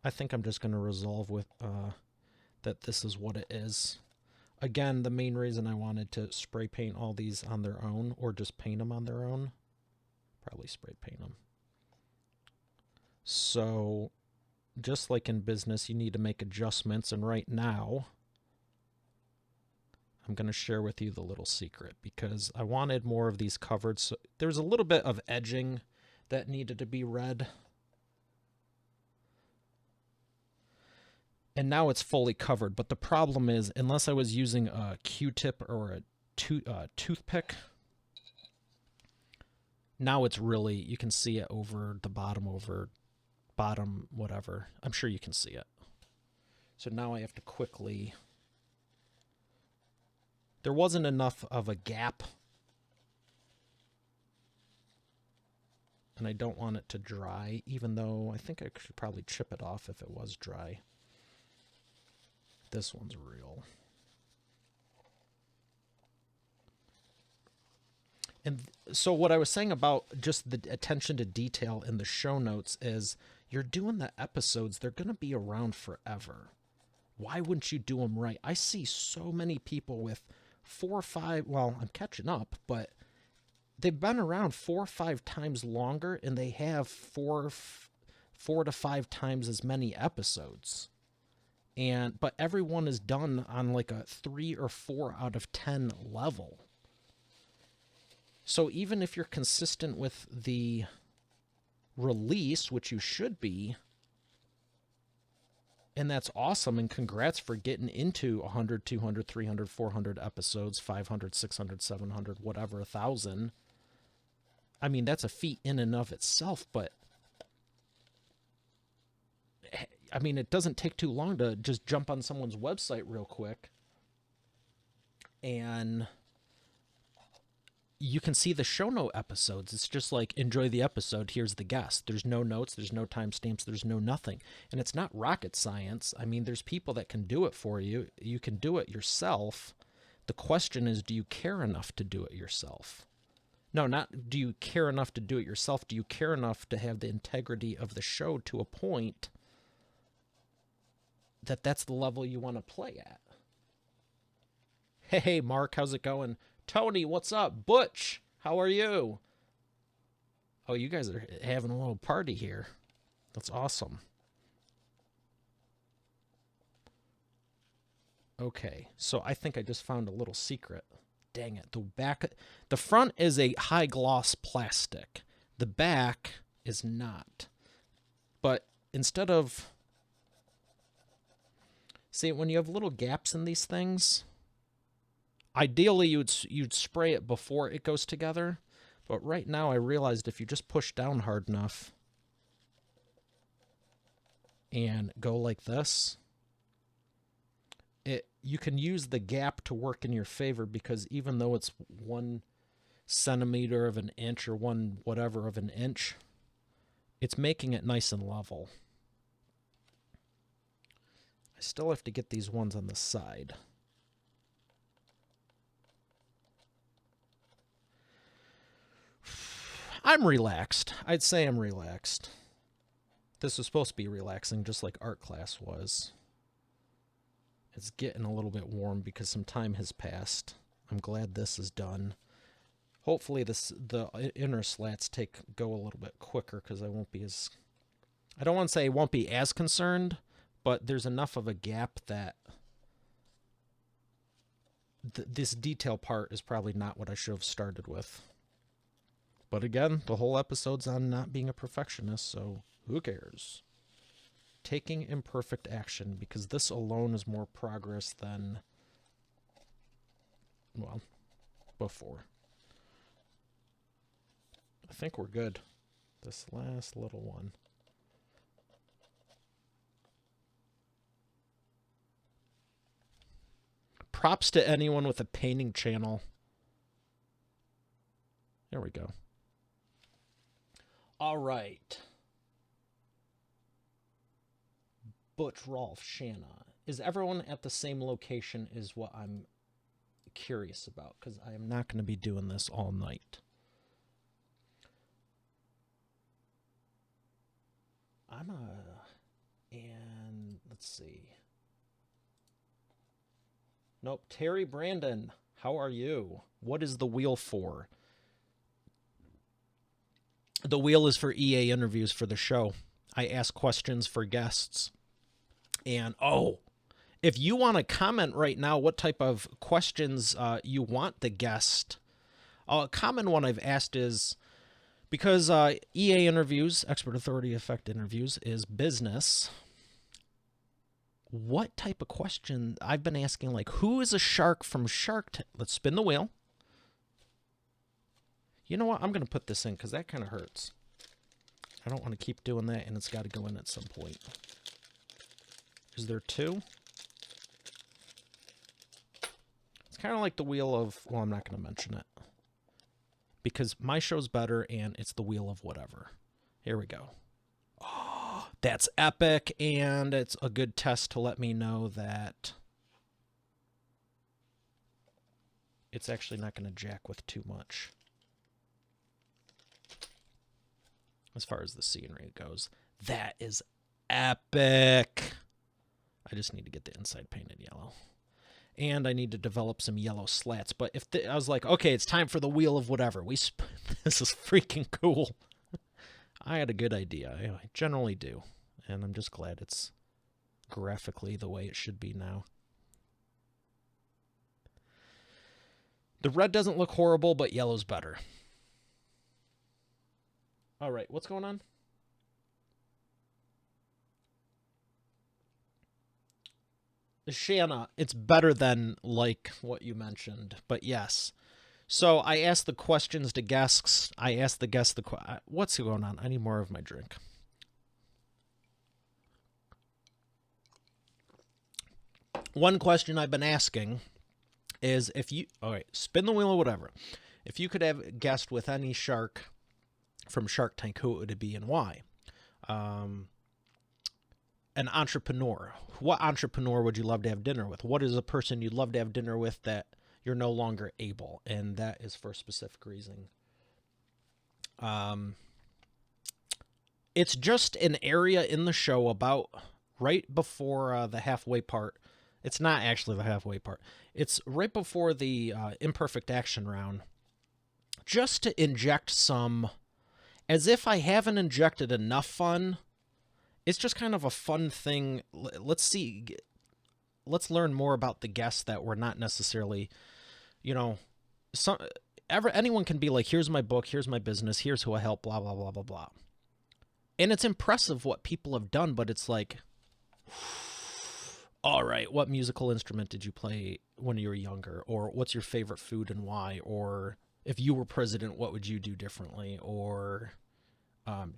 I think I'm just going to resolve with that this is what it is. Again, the main reason I wanted to spray paint all these on their own, or just paint them on their own, probably spray paint them. So, just like in business, you need to make adjustments, and right now, I'm going to share with you the little secret, because I wanted more of these covered. So there's a little bit of edging that needed to be red. And now it's fully covered, but the problem is, unless I was using a Q-tip or a toothpick, now it's really, you can see it over the bottom, whatever. I'm sure you can see it. So now I have to quickly there wasn't enough of a gap. And I don't want it to dry, even though I think I should probably chip it off if it was dry. This one's real. And so what I was saying about just the attention to detail in the show notes is you're doing the episodes, they're going to be around forever. Why wouldn't you do them right? I see so many people with 4 or 5, well, I'm catching up, but they've been around 4 or 5 times longer, and they have 4 to 5 times as many episodes. But everyone is done on like a 3 or 4 out of 10 level. So even if you're consistent with the release, which you should be, and that's awesome, and congrats for getting into 100, 200, 300, 400 episodes, 500, 600, 700, whatever, 1,000. I mean, that's a feat in and of itself, but I mean, it doesn't take too long to just jump on someone's website real quick and you can see the show note episodes. It's just like, enjoy the episode, here's the guest. There's no notes, there's no timestamps, there's no nothing. And it's not rocket science. I mean, there's people that can do it for you. You can do it yourself. The question is, do you care enough to do it yourself? No, not do you care enough to do it yourself. Do you care enough to have the integrity of the show to a point that that's the level you want to play at? Hey, Mark, how's it going? Tony, what's up? Butch, how are you? Oh, you guys are having a little party here. That's awesome. Okay, so I think I just found a little secret. Dang it. The front is a high gloss plastic. The back is not. But instead of, see, when you have little gaps in these things, ideally, you'd spray it before it goes together, but right now I realized if you just push down hard enough and go like this, you can use the gap to work in your favor, because even though it's 1 centimeter of an inch or 1 whatever of an inch, it's making it nice and level. I still have to get these ones on the side. I'm relaxed. I'd say I'm relaxed. This was supposed to be relaxing, just like art class was. It's getting a little bit warm because some time has passed. I'm glad this is done. Hopefully the inner slats go a little bit quicker, because I won't be as... I don't want to say I won't be as concerned, but there's enough of a gap that this detail part is probably not what I should have started with. But again, the whole episode's on not being a perfectionist, so who cares? Taking imperfect action, because this alone is more progress than, well, before. I think we're good. This last little one. Props to anyone with a painting channel. There we go. All right. Butch, Rolf, Shanna. Is everyone at the same location is what I'm curious about, because I am not going to be doing this all night. And let's see. Nope. Terry Brandon, how are you? What is the wheel for? The wheel is for EA interviews for the show. I ask questions for guests. And, if you want to comment right now what type of questions you want the guest, a common one I've asked is, because EA interviews, Expert Authority Effect interviews, is business, what type of question? I've been asking, like, who is a shark from Shark Tank? Let's spin the wheel. You know what? I'm going to put this in, because that kind of hurts. I don't want to keep doing that, and it's got to go in at some point. Is there 2? It's kind of like the wheel of, well, I'm not going to mention it because my show's better and it's the wheel of whatever. Here we go. Oh, that's epic, and it's a good test to let me know that it's actually not going to jack with too much as far as the scenery goes. That is epic. I just need to get the inside painted yellow. And I need to develop some yellow slats. But if I was like, okay, it's time for the wheel of whatever. This is freaking cool. I had a good idea. I generally do. And I'm just glad it's graphically the way it should be now. The red doesn't look horrible, but yellow's better. All right, what's going on? Shanna, it's better than like what you mentioned, but yes. So I asked the questions to guests. I asked the guests what's going on? I need more of my drink. One question I've been asking is if you, all right, spin the wheel or whatever. If you could have guessed with any shark from Shark Tank, who would it be and why? An entrepreneur. What entrepreneur would you love to have dinner with? What is a person you'd love to have dinner with that you're no longer able? And that is for a specific reason. It's just an area in the show about right before the halfway part. It's not actually the halfway part. It's right before the imperfect action round. Just to inject some, as if I haven't injected enough fun. It's just kind of a fun thing. Let's learn more about the guests that we're not necessarily, anyone can be like, here's my book, here's my business, here's who I help, blah, blah, blah, blah, blah. And it's impressive what people have done, but it's like, all right, what musical instrument did you play when you were younger? Or what's your favorite food and why? Or if you were president, what would you do differently? Or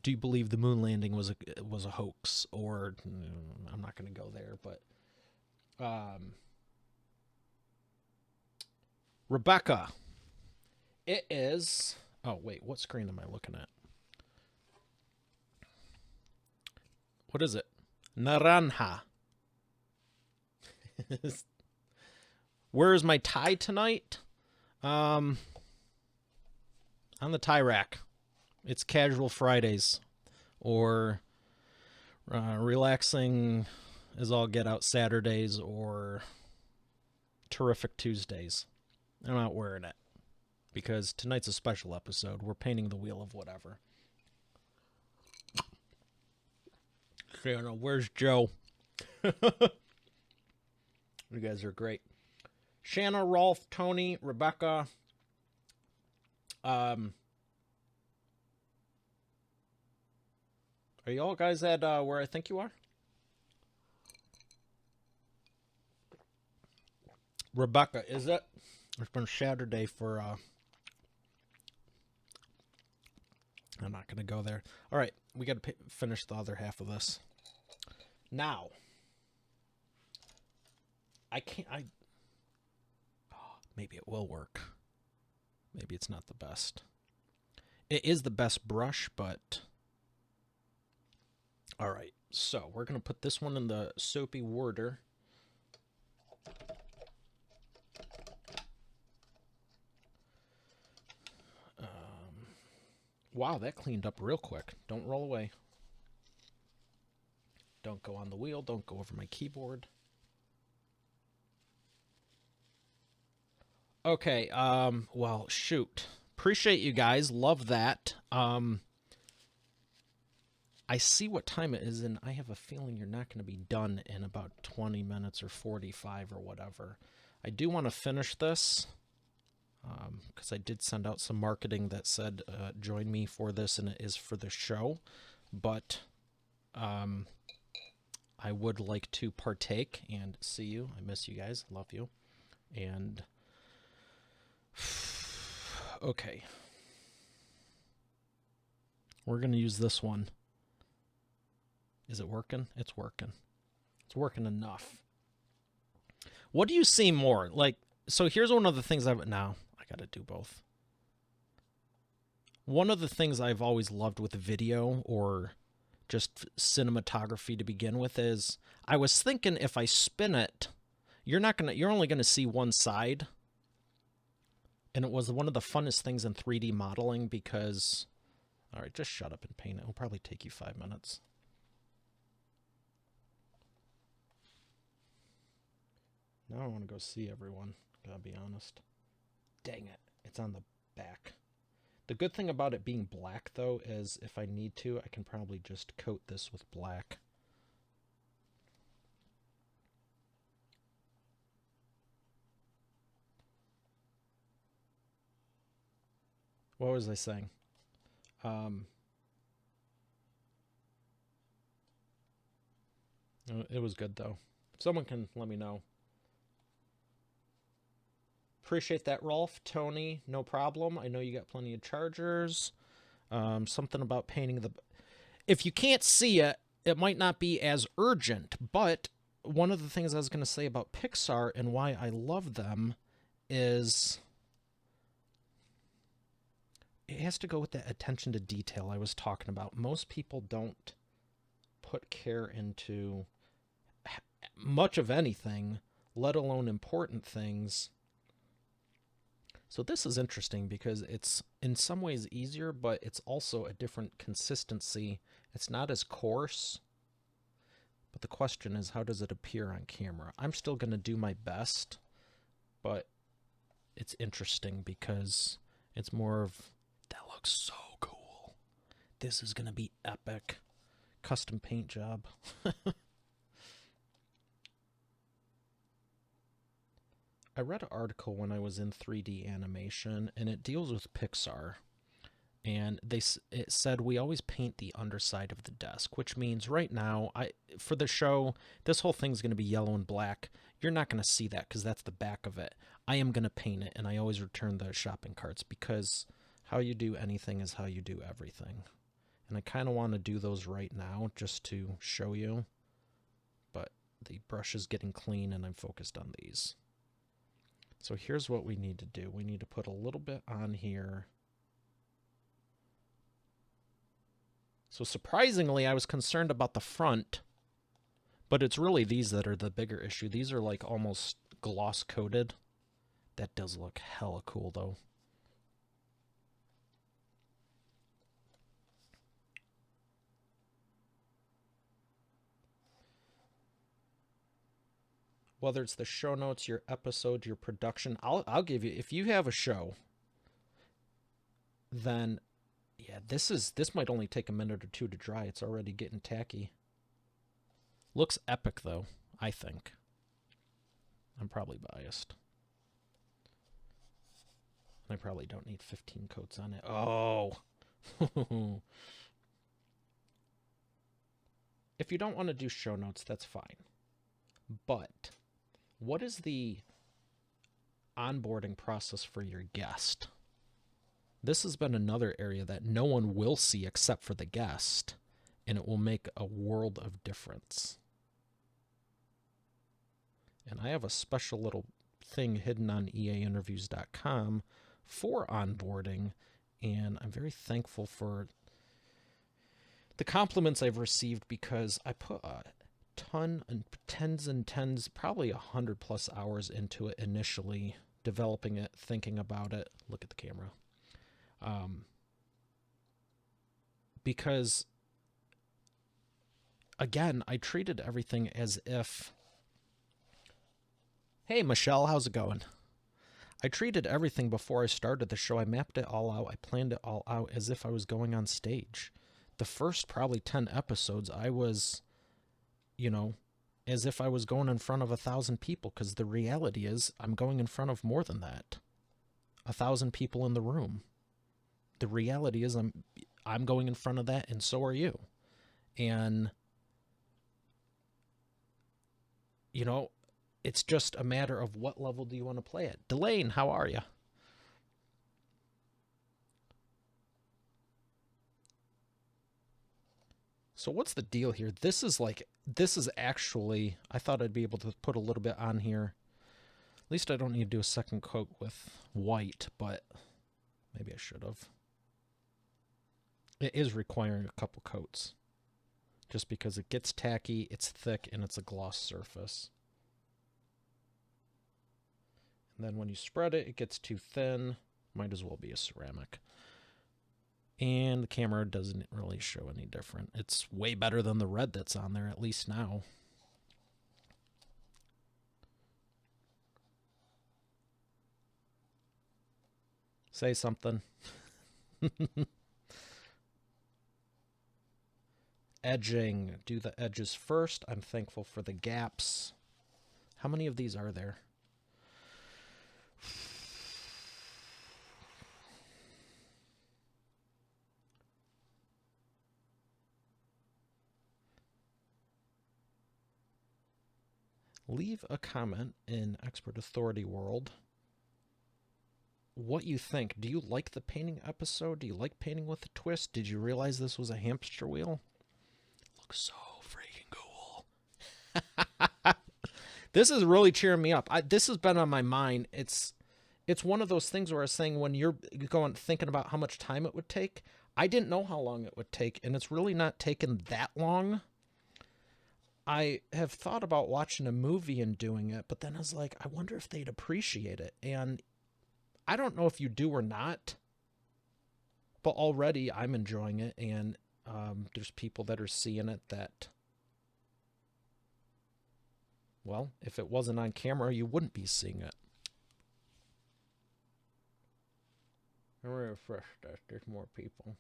do you believe the moon landing was a hoax? Or I'm not going to go there, but Rebecca, it is. Oh wait, what screen am I looking at? What is it? Naranja. Where is my tie tonight? On the tie rack. It's Casual Fridays, or Relaxing as all get out Saturdays, or Terrific Tuesdays. I'm not wearing it because tonight's a special episode. We're painting the wheel of whatever. Shanna, where's Joe? You guys are great. Shanna, Rolf, Tony, Rebecca. Are you all guys at where I think you are? Rebecca, is it? It's been Saturday for... I'm not going to go there. All right, we got to finish the other half of this. Now, maybe it will work. Maybe it's not the best. It is the best brush, but... All right, so we're going to put this one in the soapy water. Wow, that cleaned up real quick. Don't roll away. Don't go on the wheel. Don't go over my keyboard. Okay, well, shoot. Appreciate you guys. Love that. I see what time it is, and I have a feeling you're not going to be done in about 20 minutes or 45 or whatever. I do want to finish this, because I did send out some marketing that said, join me for this, and it is for the show. But I would like to partake and see you. I miss you guys. Love you. And... okay. We're going to use this one. Is it working? It's working. It's working enough. What do you see more? Like, So here's one of the things now I got to do both. One of the things I've always loved with video or just cinematography to begin with is I was thinking if I spin it, you're only gonna see one side. And it was one of the funnest things in 3D modeling because, all right, just shut up and paint it. It'll probably take you 5 minutes. Now I want to go see everyone. Gotta be honest. Dang it, it's on the back. The good thing about it being black, though, is if I need to, I can probably just coat this with black. What was I saying? It was good, though. If someone can let me know. Appreciate that, Rolf. Tony, no problem. I know you got plenty of chargers. Something about painting the... If you can't see it, it might not be as urgent, but one of the things I was going to say about Pixar and why I love them is it has to go with that attention to detail I was talking about. Most people don't put care into much of anything, let alone important things. So this is interesting because it's in some ways easier, but it's also a different consistency. It's not as coarse, but the question is, how does it appear on camera? I'm still going to do my best, but it's interesting because it's more of, that looks so cool. This is going to be epic. Custom paint job. I read an article when I was in 3D animation, and it deals with Pixar. And it said we always paint the underside of the desk, which means right now, for the show, this whole thing's going to be yellow and black. You're not going to see that because that's the back of it. I am going to paint it, and I always return the shopping carts because how you do anything is how you do everything. And I kind of want to do those right now just to show you. But the brush is getting clean, and I'm focused on these. So here's what we need to do. We need to put a little bit on here. So surprisingly, I was concerned about the front, but it's really these that are the bigger issue. These are like almost gloss coated. That does look hella cool though. Whether it's the show notes, your episode, your production, I'll give you, if you have a show, then yeah, this might only take a minute or two to dry. It's already getting tacky. Looks epic though, I think. I'm probably biased. I probably don't need 15 coats on it. Oh. If you don't want to do show notes, that's fine. But what is the onboarding process for your guest? This has been another area that no one will see except for the guest, and it will make a world of difference. And I have a special little thing hidden on eainterviews.com for onboarding, and I'm very thankful for the compliments I've received because I put a ton and tens, probably 100+ hours into it initially, developing it, thinking about it. Look at the camera. Because again, I treated everything as if, hey, Michelle, how's it going? I treated everything before I started the show. I mapped it all out. I planned it all out as if I was going on stage. The first probably 10 episodes, I was, as if I was going in front of 1,000 people, because the reality is I'm going in front of more than that. 1,000 people in the room. The reality is I'm going in front of that, and so are you. And, it's just a matter of what level do you want to play at. Delane, how are you? So what's the deal here? This is actually, I thought I'd be able to put a little bit on here. At least I don't need to do a second coat with white, but maybe I should have. It is requiring a couple coats. Just because it gets tacky, it's thick, and it's a gloss surface. And then when you spread it, it gets too thin. Might as well be a ceramic. And the camera doesn't really show any different. It's way better than the red that's on there, at least now. Say something. Edging. Do the edges first. I'm thankful for the gaps. How many of these are there? Leave a comment in Expert Authority World. What you think. Do you like the painting episode? Do you like painting with a twist? Did you realize this was a hamster wheel? Looks so freaking cool. This is really cheering me up. This has been on my mind. It's one of those things where I was saying when you're going thinking about how much time it would take, I didn't know how long it would take, and it's really not taken that long. I have thought about watching a movie and doing it, but then I was like, I wonder if they'd appreciate it. And I don't know if you do or not, but already I'm enjoying it, and there's people that are seeing it that, well, if it wasn't on camera, you wouldn't be seeing it. I'm going to refresh this. There's more people.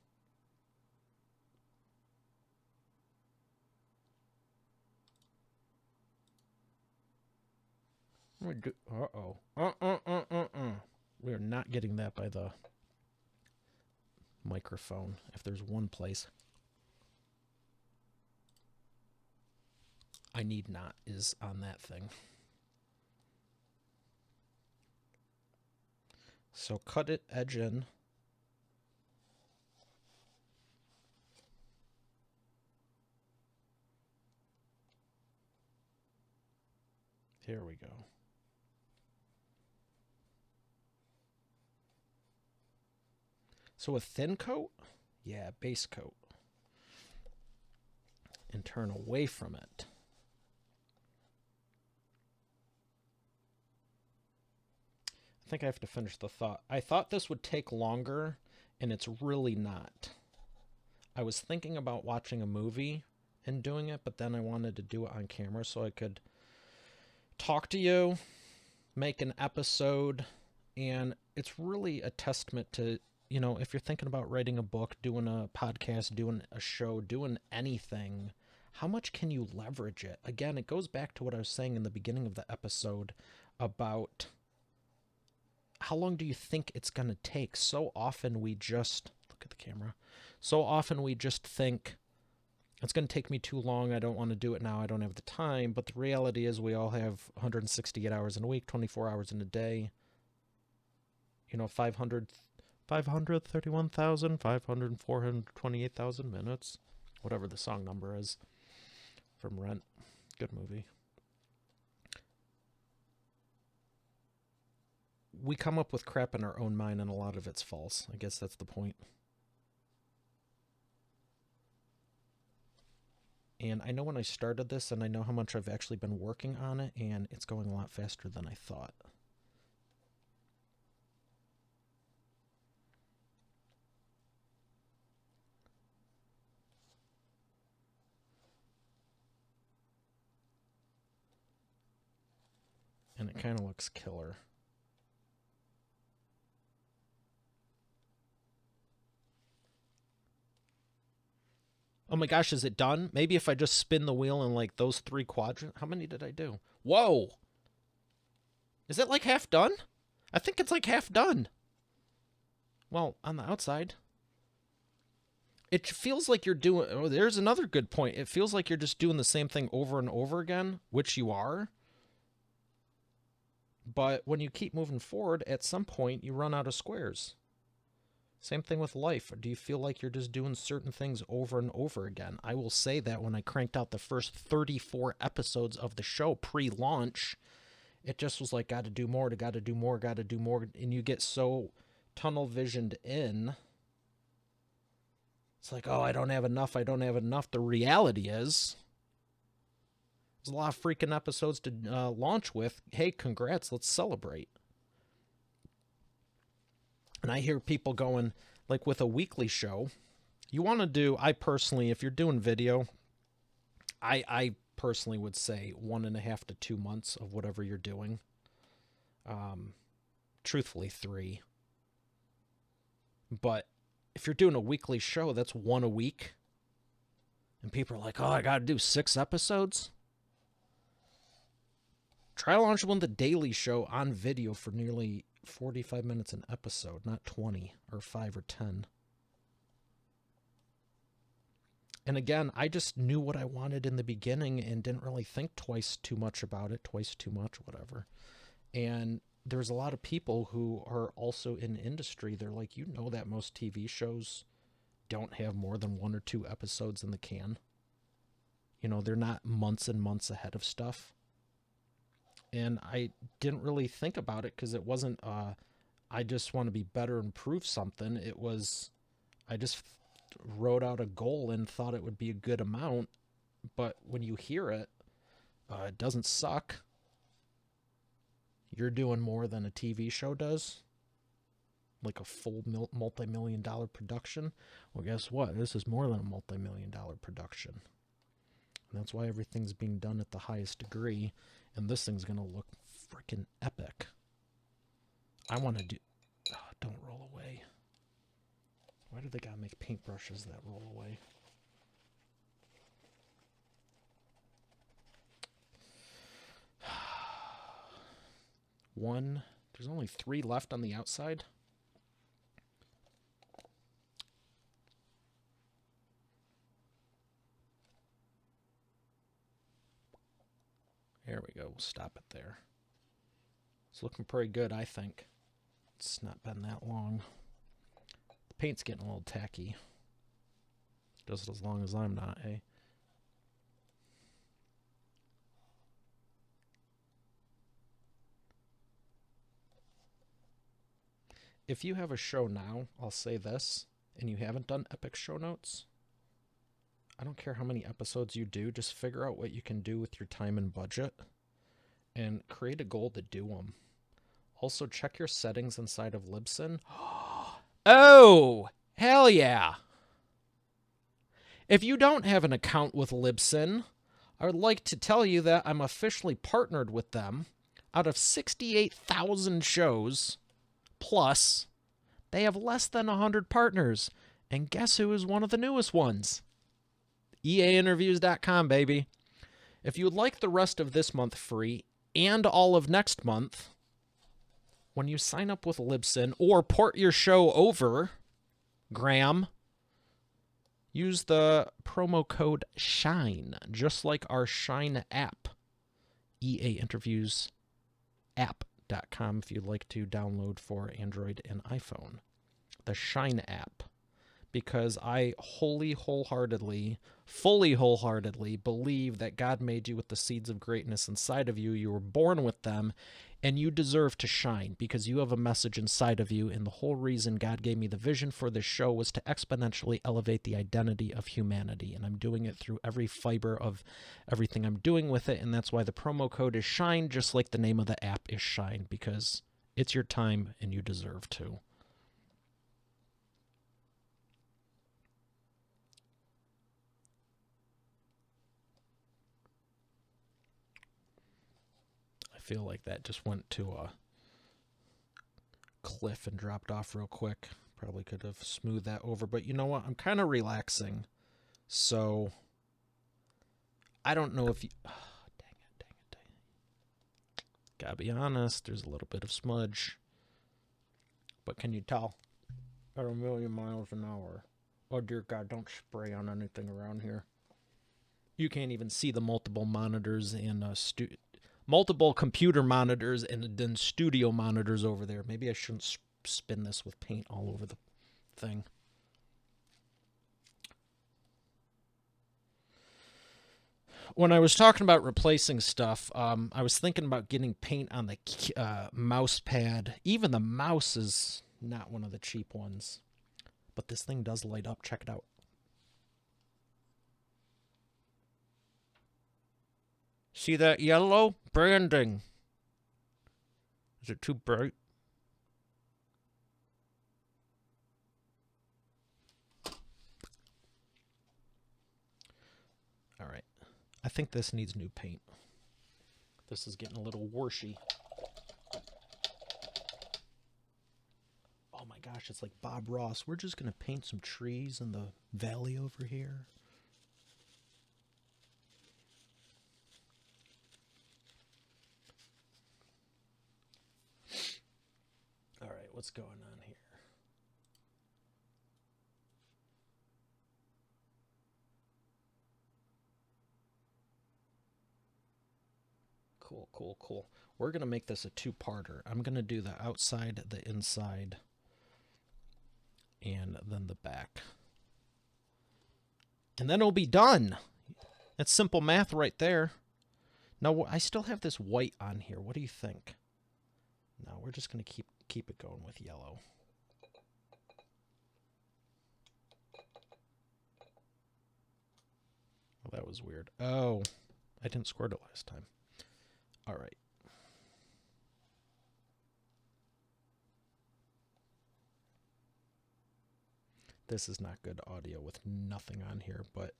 Uh-oh. We are not getting that by the microphone. If there's one place I need not is on that thing. So cut it edge in. Here we go. So a thin coat? Yeah, base coat. And turn away from it. I think I have to finish the thought. I thought this would take longer, and it's really not. I was thinking about watching a movie and doing it, but then I wanted to do it on camera so I could talk to you, make an episode, and it's really a testament to, you know, if you're thinking about writing a book, doing a podcast, doing a show, doing anything, how much can you leverage it? Again, it goes back to what I was saying in the beginning of the episode about how long do you think it's going to take? So often we just, look at the camera, so often we just think, it's going to take me too long, I don't want to do it now, I don't have the time, but the reality is we all have 168 hours in a week, 24 hours in a day, you know, 531,000, 428,000 minutes, whatever the song number is from Rent. Good movie. We come up with crap in our own mind, and a lot of it's false. I guess that's the point. And I know when I started this, and I know how much I've actually been working on it, and it's going a lot faster than I thought. And it kind of looks killer. Oh my gosh, is it done? Maybe if I just spin the wheel in like those 3 quadrants. How many did I do? Whoa! Is it like half done? I think it's like half done. Well, on the outside. It feels like you're doing... Oh, there's another good point. It feels like you're just doing the same thing over and over again, which you are. But when you keep moving forward, at some point, you run out of squares. Same thing with life. Do you feel like you're just doing certain things over and over again? I will say that when I cranked out the first 34 episodes of the show pre-launch, It just was like, got to do more, got to do more, got to do more. And you get so tunnel visioned in. It's like, oh, I don't have enough. I don't have enough. The reality is, there's a lot of freaking episodes to launch with. Hey, congrats. Let's celebrate. And I hear people going, like with a weekly show, you want to do, I personally, if you're doing video, I personally would say 1.5 to 2 months of whatever you're doing. Truthfully, 3. But if you're doing a weekly show, that's 1 a week. And people are like, oh, I got to do 6 episodes. Try launching the daily show on video for nearly 45 minutes an episode, not 20 or 5 or 10. And again, I just knew what I wanted in the beginning and didn't really think twice too much about it, whatever. And there's a lot of people who are also in industry. They're like, you know that most TV shows don't have more than 1 or 2 episodes in the can. You know, they're not months and months ahead of stuff. And I didn't really think about it because it wasn't, I just want to be better and prove something. It was, I just wrote out a goal and thought it would be a good amount. But when you hear it, it doesn't suck. You're doing more than a TV show does. Like a full multi-million-dollar production. Well, guess what? This is more than a multi-million-dollar production. And that's why everything's being done at the highest degree. And this thing's going to look freaking epic. I want to do... Oh, don't roll away. Why do they got to make paintbrushes that roll away? One. There's only 3 left on the outside. There we go. We'll stop it there. It's looking pretty good, I think. It's not been that long. The paint's getting a little tacky. Does it as long as I'm not, eh? If you have a show now, I'll say this, and you haven't done epic show notes, I don't care how many episodes you do, just figure out what you can do with your time and budget and create a goal to do them. Also, check your settings inside of Libsyn. Oh, hell yeah. If you don't have an account with Libsyn, I would like to tell you that I'm officially partnered with them. Out of 68,000 shows, plus, they have less than 100 partners. And guess who is one of the newest ones? EAinterviews.com, baby. If you would like the rest of this month free and all of next month, when you sign up with Libsyn or port your show over, Graham, use the promo code SHINE, just like our Shine app. EAinterviews app.com if you'd like to download for Android and iPhone. The Shine app. Because I fully wholeheartedly believe that God made you with the seeds of greatness inside of you. You were born with them, and you deserve to shine because you have a message inside of you. And the whole reason God gave me the vision for this show was to exponentially elevate the identity of humanity. And I'm doing it through every fiber of everything I'm doing with it. And that's why the promo code is SHINE, just like the name of the app is SHINE, because it's your time and you deserve to. I feel like that just went to a cliff and dropped off real quick. Probably could have smoothed that over, but you know what? I'm kind of relaxing. So I don't know if you... Oh, dang it. Gotta be honest, there's a little bit of smudge. But can you tell? At 1,000,000 miles an hour. Oh dear God, don't spray on anything around here. You can't even see the multiple monitors and multiple computer monitors and then studio monitors over there. Maybe I shouldn't spin this with paint all over the thing. when I was talking about replacing stuff, I was thinking about getting paint on the mouse pad. Even the mouse is not one of the cheap ones. But this thing does light up. Check it out. See that yellow? Branding. Is it too bright? All right. I think this needs new paint. This is getting a little warshy. Oh my gosh, it's like Bob Ross. We're just going to paint some trees in the valley over here. All right, what's going on here? Cool, cool, cool. We're going to make this a two-parter. I'm going to do the outside, the inside, and then the back. And then it'll be done. That's simple math right there. Now, I still have this white on here. What do you think? No, we're just going to keep it going with yellow. Oh, that was weird. Oh, I didn't squirt it last time. All right. This is not good audio with nothing on here, but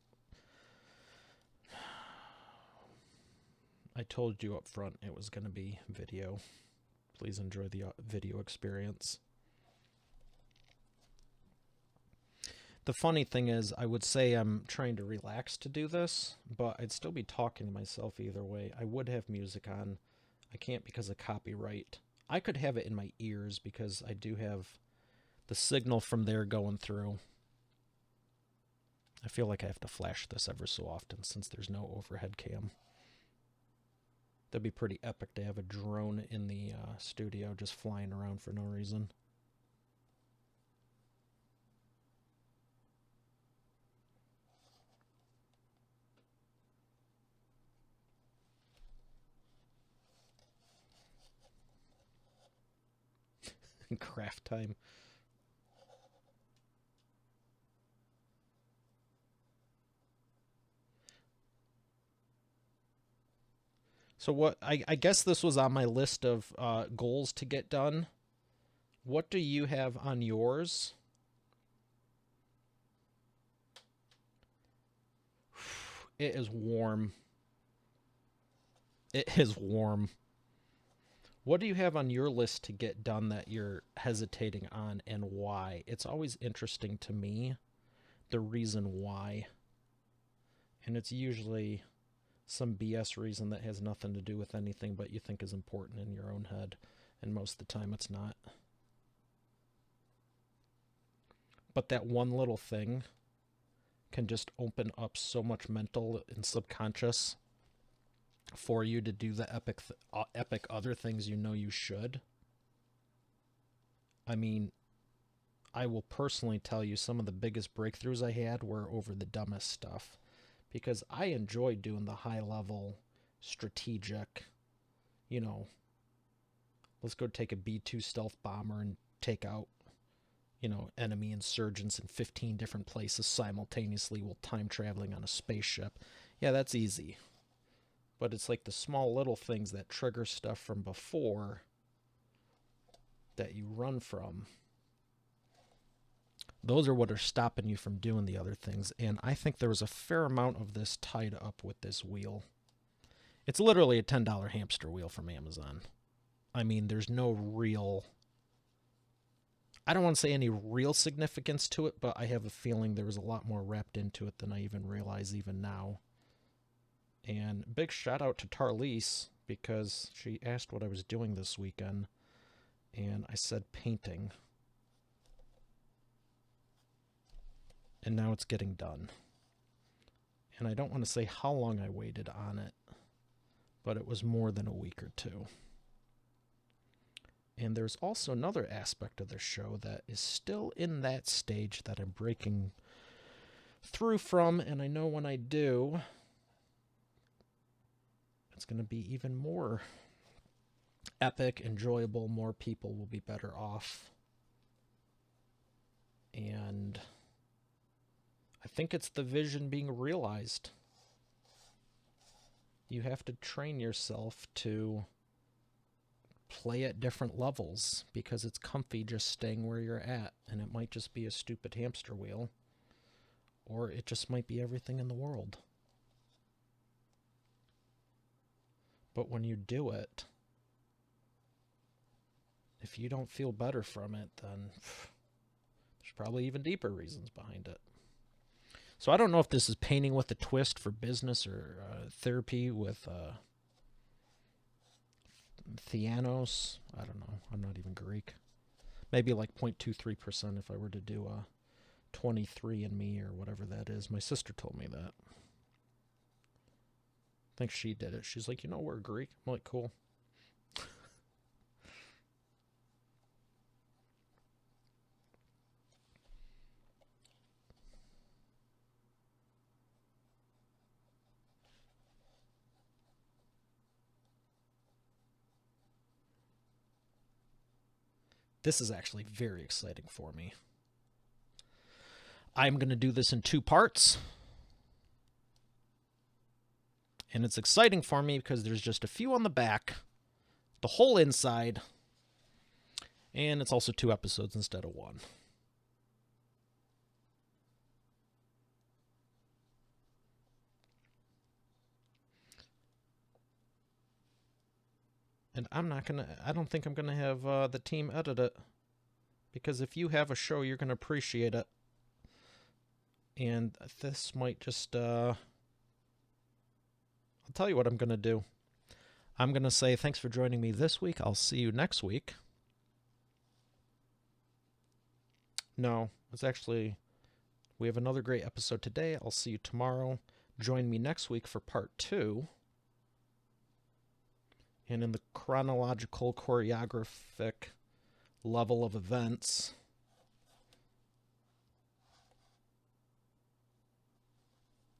I told you up front it was going to be video. Please enjoy the video experience. The funny thing is, I would say I'm trying to relax to do this, but I'd still be talking to myself either way. I would have music on. I can't because of copyright. I could have it in my ears because I do have the signal from there going through. I feel like I have to flash this ever so often since there's no overhead cam. That'd be pretty epic to have a drone in the studio just flying around for no reason. Craft time. So what, I guess this was on my list of goals to get done. What do you have on yours? It is warm. It is warm. What do you have on your list to get done that you're hesitating on, and why? It's always interesting to me, the reason why. And it's usually some BS reason that has nothing to do with anything but you think is important in your own head. And most of the time it's not. But that one little thing can just open up so much mental and subconscious for you to do the epic other things you know you should. I mean, I will personally tell you some of the biggest breakthroughs I had were over the dumbest stuff, because I enjoy doing the high level strategic, you know, let's go take a B-2 stealth bomber and take out, you know, enemy insurgents in 15 different places simultaneously while time traveling on a spaceship. Yeah, that's easy. But it's like the small little things that trigger stuff from before that you run from. Those are what are stopping you from doing the other things. And I think there was a fair amount of this tied up with this wheel. It's literally a $10 hamster wheel from Amazon. I mean, there's no real... I don't want to say any real significance to it, but I have a feeling there was a lot more wrapped into it than I even realize even now. And big shout out to Tarlise, because she asked what I was doing this weekend, and I said painting. And now it's getting done. And I don't want to say how long I waited on it, but it was more than a week or two. And there's also another aspect of the show that is still in that stage that I'm breaking through from, and I know when I do, going to be even more epic, enjoyable. More people will be better off. And I think it's the vision being realized. You have to train yourself to play at different levels because it's comfy just staying where you're at, and it might just be a stupid hamster wheel, or it just might be everything in the world. But when you do it, if you don't feel better from it, then there's probably even deeper reasons behind it. So I don't know if this is painting with a twist for business or therapy with Theanos. I don't know. I'm not even Greek. Maybe like 0.23% if I were to do a 23andMe or whatever that is. My sister told me that. I think she did it. She's like, we're Greek. I'm like, cool. This is actually very exciting for me. I'm going to do this in 2 parts. And it's exciting for me because there's just a few on the back, the whole inside, and it's also 2 episodes instead of 1. And I don't think I'm going to have the team edit it. Because if you have a show, you're going to appreciate it. And this might just, I'll tell you what I'm going to do. I'm going to say thanks for joining me this week. I'll see you next week. No, it's actually, we have another great episode today. I'll see you tomorrow. Join me next week for part 2. And in the chronological, choreographic level of events,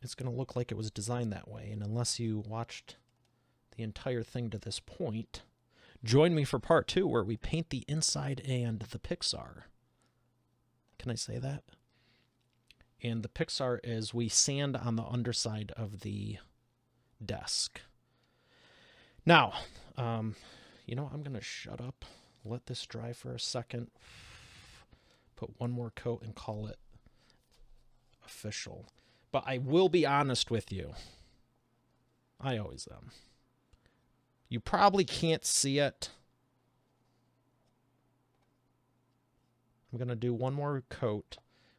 it's going to look like it was designed that way. And unless you watched the entire thing to this point, join me for part 2 where we paint the inside and the Pixar. Can I say that? And the Pixar is we sand on the underside of the desk. Now, I'm going to shut up, let this dry for a second, put one more coat and call it official. But I will be honest with you. I always am. You probably can't see it. I'm going to do one more coat,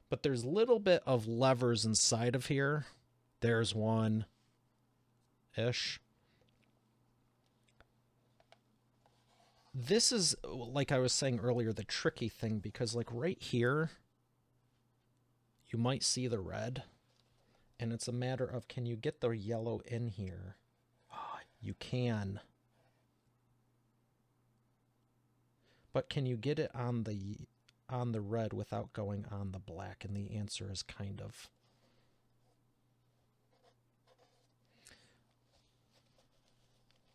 but there's a little bit of levers inside of here. There's one-ish. This is, like I was saying earlier, the tricky thing, because like right here, you might see the red, and it's a matter of, can you get the yellow in here? Oh, you can. But can you get it on the red without going on the black? And the answer is kind of.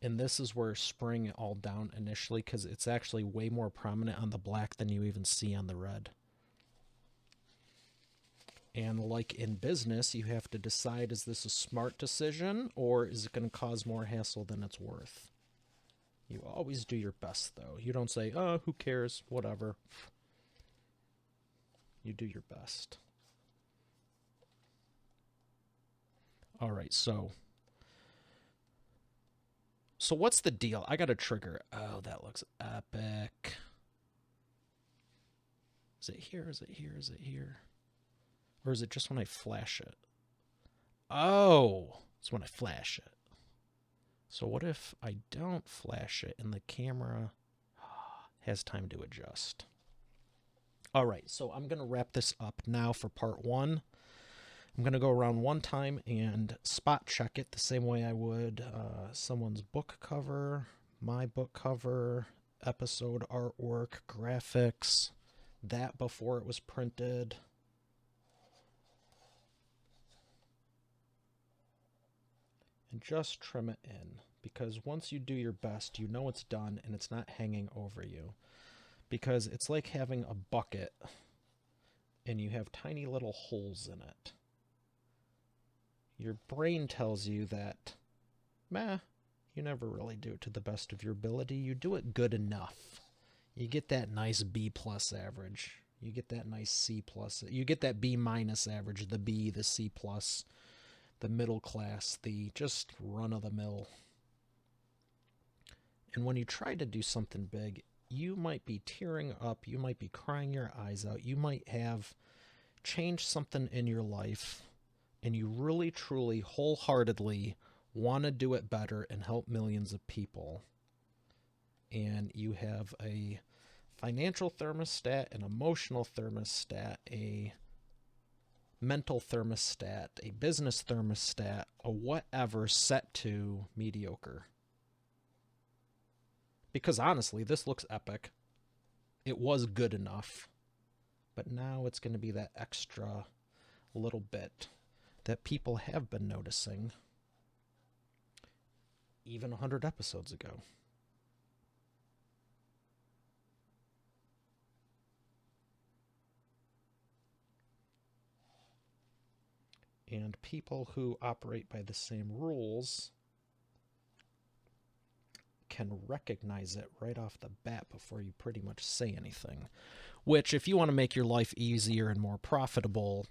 And this is where spraying it all down initially, because it's actually way more prominent on the black than you even see on the red. And like in business, you have to decide, is this a smart decision or is it going to cause more hassle than it's worth? You always do your best, though. You don't say, oh, who cares, whatever. You do your best. All right, so what's the deal? I got a trigger. Oh, that looks epic. Is it here? Is it here? Is it here? Or is it just when I flash it? Oh, it's when I flash it. So what if I don't flash it and the camera has time to adjust? All right, so I'm going to wrap this up now for part 1. I'm going to go around one time and spot check it the same way I would someone's book cover, my book cover, episode artwork, graphics, that before it was printed. and just trim it in. Because once you do your best, you know it's done and it's not hanging over you. Because it's like having a bucket and you have tiny little holes in it. Your brain tells you that, meh, you never really do it to the best of your ability. You do it good enough. You get that nice B plus average. You get that nice C plus. You get that B minus average, the B, the C plus, the middle class, the just run of the mill. And when you try to do something big, you might be tearing up. You might be crying your eyes out. You might have changed something in your life, and you really, truly, wholeheartedly want to do it better and help millions of people. And you have a financial thermostat, an emotional thermostat, a mental thermostat, a business thermostat, a whatever set to mediocre. Because honestly, this looks epic. It was good enough. But now it's going to be that extra little bit that people have been noticing even 100 episodes ago. And people who operate by the same rules can recognize it right off the bat before you pretty much say anything. Which, if you want to make your life easier and more profitable,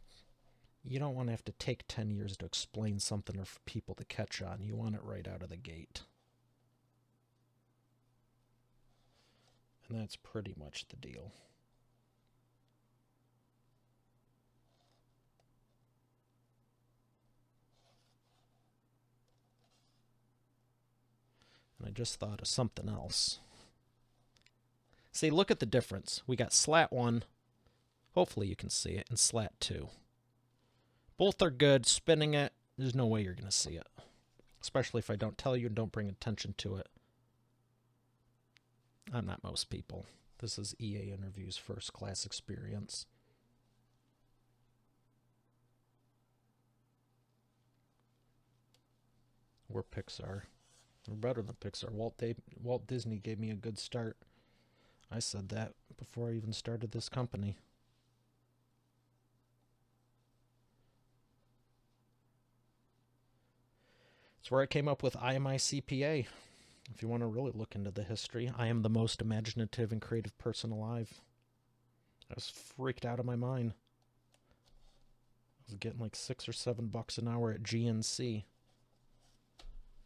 you don't want to have to take 10 years to explain something or for people to catch on. You want it right out of the gate. And that's pretty much the deal. And I just thought of something else. See, look at the difference. We got slat 1. Hopefully you can see it. And slat 2. Both are good. Spinning it, there's no way you're going to see it. Especially if I don't tell you and don't bring attention to it. I'm not most people. This is EA Interview's first class experience. We're Pixar. We're better than Pixar. Walt Disney gave me a good start. I said that before I even started this company. It's where I came up with I am my CPA. If you want to really look into the history, I am the most imaginative and creative person alive. I was freaked out of my mind. I was getting like $6 or $7 an hour at GNC.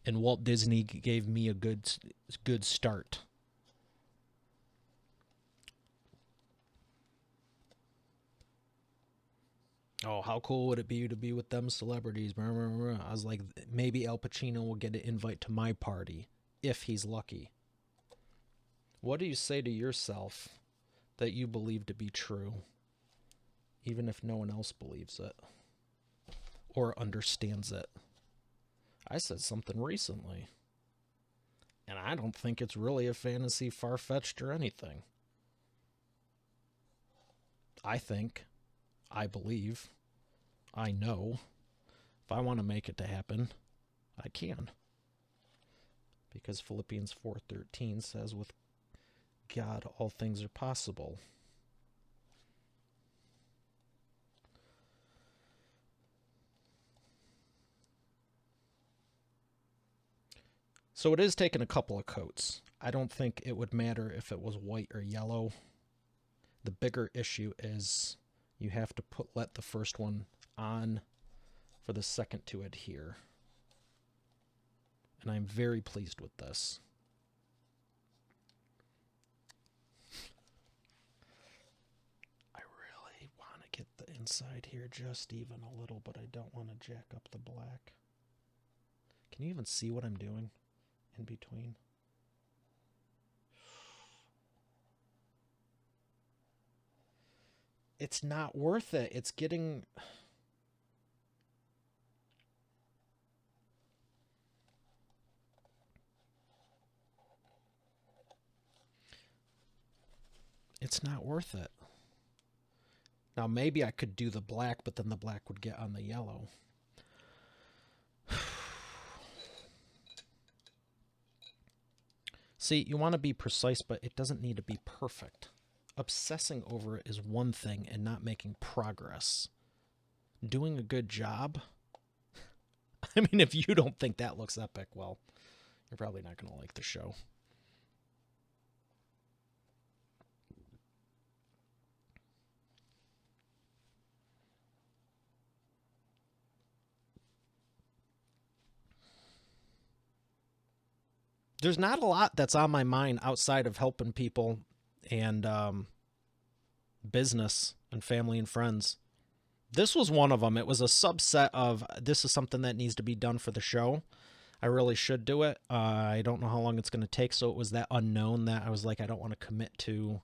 And Walt Disney gave me a good start. Oh, how cool would it be to be with them celebrities? I was like, maybe Al Pacino will get an invite to my party, if he's lucky. What do you say to yourself that you believe to be true, even if no one else believes it or understands it? I said something recently, and I don't think it's really a fantasy, far-fetched, or anything. I believe, I know, if I want to make it to happen, I can. Because Philippians 4:13 says, with God all things are possible. So it is taking a couple of coats. I don't think it would matter if it was white or yellow. The bigger issue is you have to let the first one on for the second to adhere. And I'm very pleased with this. I really want to get the inside here just even a little, but I don't want to jack up the black. Can you even see what I'm doing in between? It's not worth it. It's getting... It's not worth it. Now, maybe I could do the black, but then the black would get on the yellow. See, you want to be precise, but it doesn't need to be perfect. Obsessing over it is one thing and not making progress. Doing a good job? I mean, if you don't think that looks epic, well, you're probably not going to like the show. There's not a lot that's on my mind outside of helping people and business and family and friends. This was one of them. It was a subset of this is something that needs to be done for the show. I really should do it. I don't know how long it's going to take, so it was that unknown that I was like, I don't want to commit to,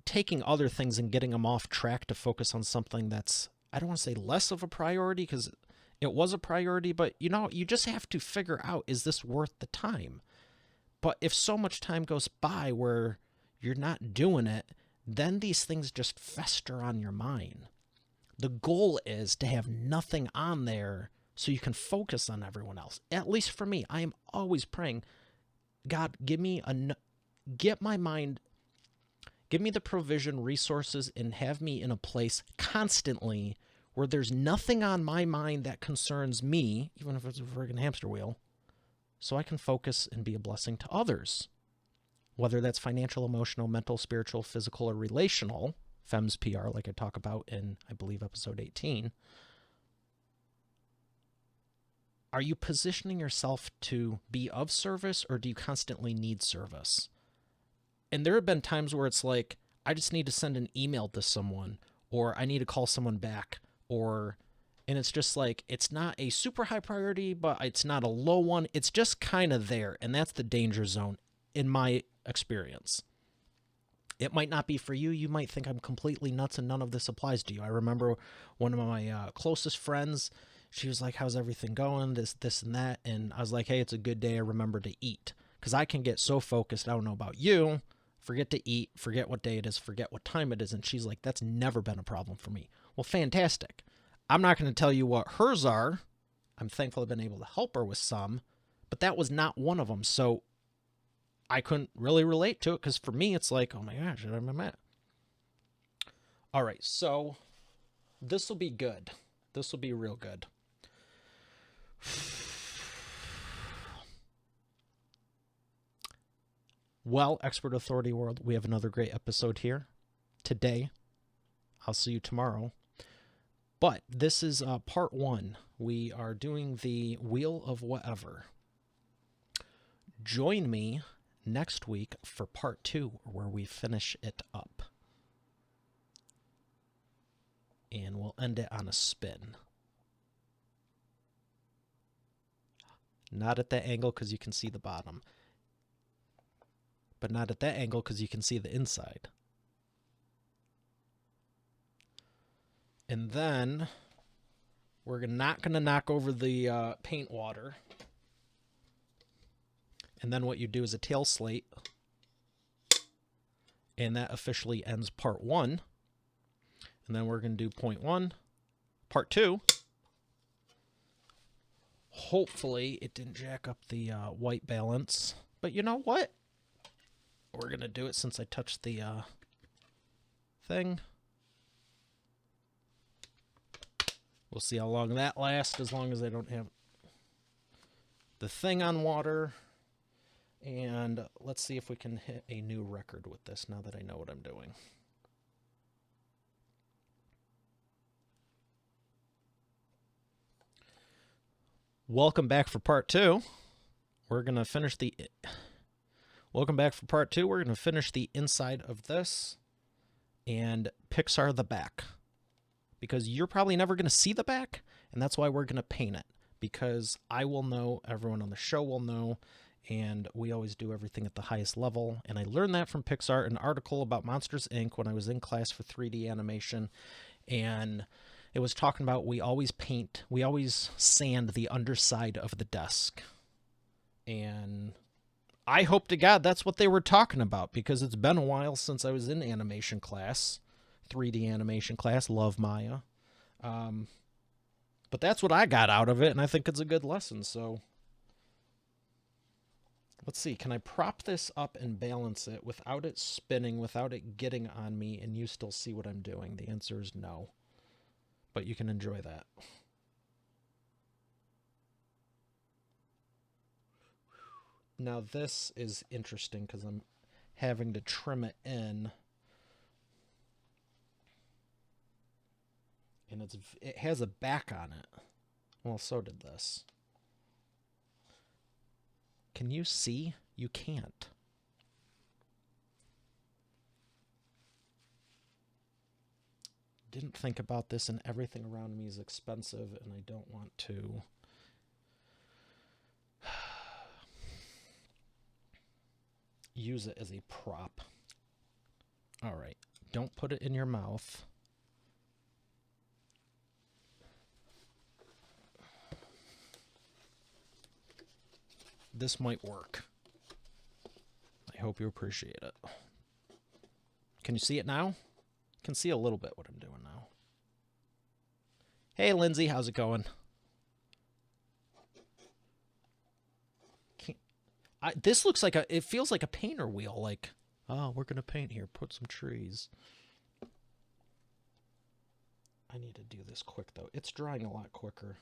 taking other things and getting them off track to focus on something that's, I don't want to say less of a priority because it was a priority, but you just have to figure out, is this worth the time? But if so much time goes by where you're not doing it, then these things just fester on your mind. The goal is to have nothing on there so you can focus on everyone else. At least for me, I am always praying, God, give me my mind, give me the provision, resources, and have me in a place constantly where there's nothing on my mind that concerns me, even if it's a friggin' hamster wheel, so I can focus and be a blessing to others. Whether that's financial, emotional, mental, spiritual, physical, or relational, FEMS PR, like I talk about in, I believe, episode 18. Are you positioning yourself to be of service, or do you constantly need service? And there have been times where it's like, I just need to send an email to someone, or I need to call someone back, and it's just like, it's not a super high priority, but it's not a low one. It's just kind of there, and that's the danger zone in my experience. It might not be for you. You might think I'm completely nuts and none of this applies to you. I remember one of my closest friends, she was like, how's everything going? This, and that. And I was like, hey, it's a good day. I remember to eat. Because I can get so focused. I don't know about you. Forget to eat. Forget what day it is. Forget what time it is. And she's like, that's never been a problem for me. Well, fantastic. I'm not going to tell you what hers are. I'm thankful I've been able to help her with some. But that was not one of them. So I couldn't really relate to it because for me, it's like, oh my gosh, I'm a man. All right, so this will be good. This will be real good. Well, Expert Authority World, we have another great episode here today. I'll see you tomorrow. But this is part 1. We are doing the Wheel of Whatever. Join me next week for part 2, where we finish it up. And we'll end it on a spin. Not at that angle because you can see the bottom. But not at that angle because you can see the inside. And then we're not going to knock over the paint water. And then what you do is a tail slate. And that officially ends part 1. And then we're going to do point 1, part 2. Hopefully it didn't jack up the white balance. But you know what? We're going to do it since I touched the thing. We'll see how long that lasts, as long as I don't have the thing on water. And let's see if we can hit a new record with this now that I know what I'm doing. Welcome back for part 2. We're going to finish the... Welcome back for part 2. We're going to finish the inside of this and Pixar the back. Because you're probably never going to see the back, and that's why we're going to paint it. Because I will know, everyone on the show will know, and we always do everything at the highest level. And I learned that from Pixar, an article about Monsters, Inc. when I was in class for 3D animation. And it was talking about we always sand the underside of the desk. And I hope to God that's what they were talking about, because it's been a while since I was in animation class, 3D animation class. Love Maya. But that's what I got out of it, and I think it's a good lesson. So Let's see, can I prop this up and balance it without it spinning, without it getting on me, and you still see what I'm doing? The answer is no. But you can enjoy that. Now this is interesting because I'm having to trim it in. And it has a back on it. Well, so did this. Can you see? You can't. Didn't think about this, and everything around me is expensive, and I don't want to use it as a prop. All right, don't put it in your mouth. This might work. I hope you appreciate it. Can you see it now? I can see a little bit what I'm doing now. Hey, Lindsay, how's it going? This looks like it feels like a painter wheel. Like, oh, we're going to paint here. Put some trees. I need to do this quick, though. It's drying a lot quicker.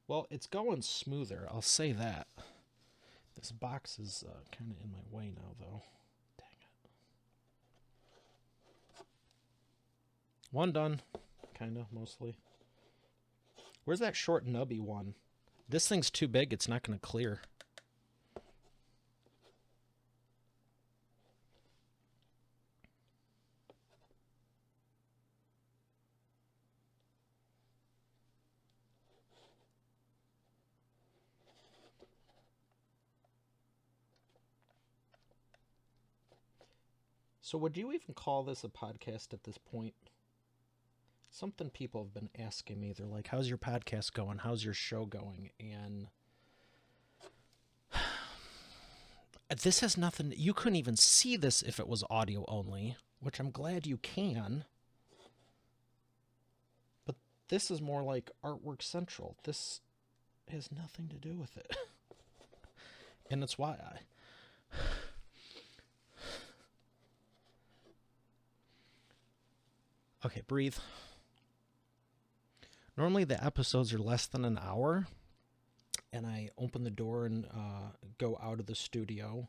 Well, it's going smoother, I'll say that. This box is kind of in my way now, though. Dang it. One done. Kind of, mostly. Where's that short nubby one? This thing's too big, it's not going to clear. So would you even call this a podcast at this point? Something people have been asking me. They're like, how's your podcast going? How's your show going? And this has nothing. You couldn't even see this if it was audio only, which I'm glad you can. But this is more like Artwork Central. This has nothing to do with it. And it's why Okay, breathe. Normally the episodes are less than an hour, and I open the door and go out of the studio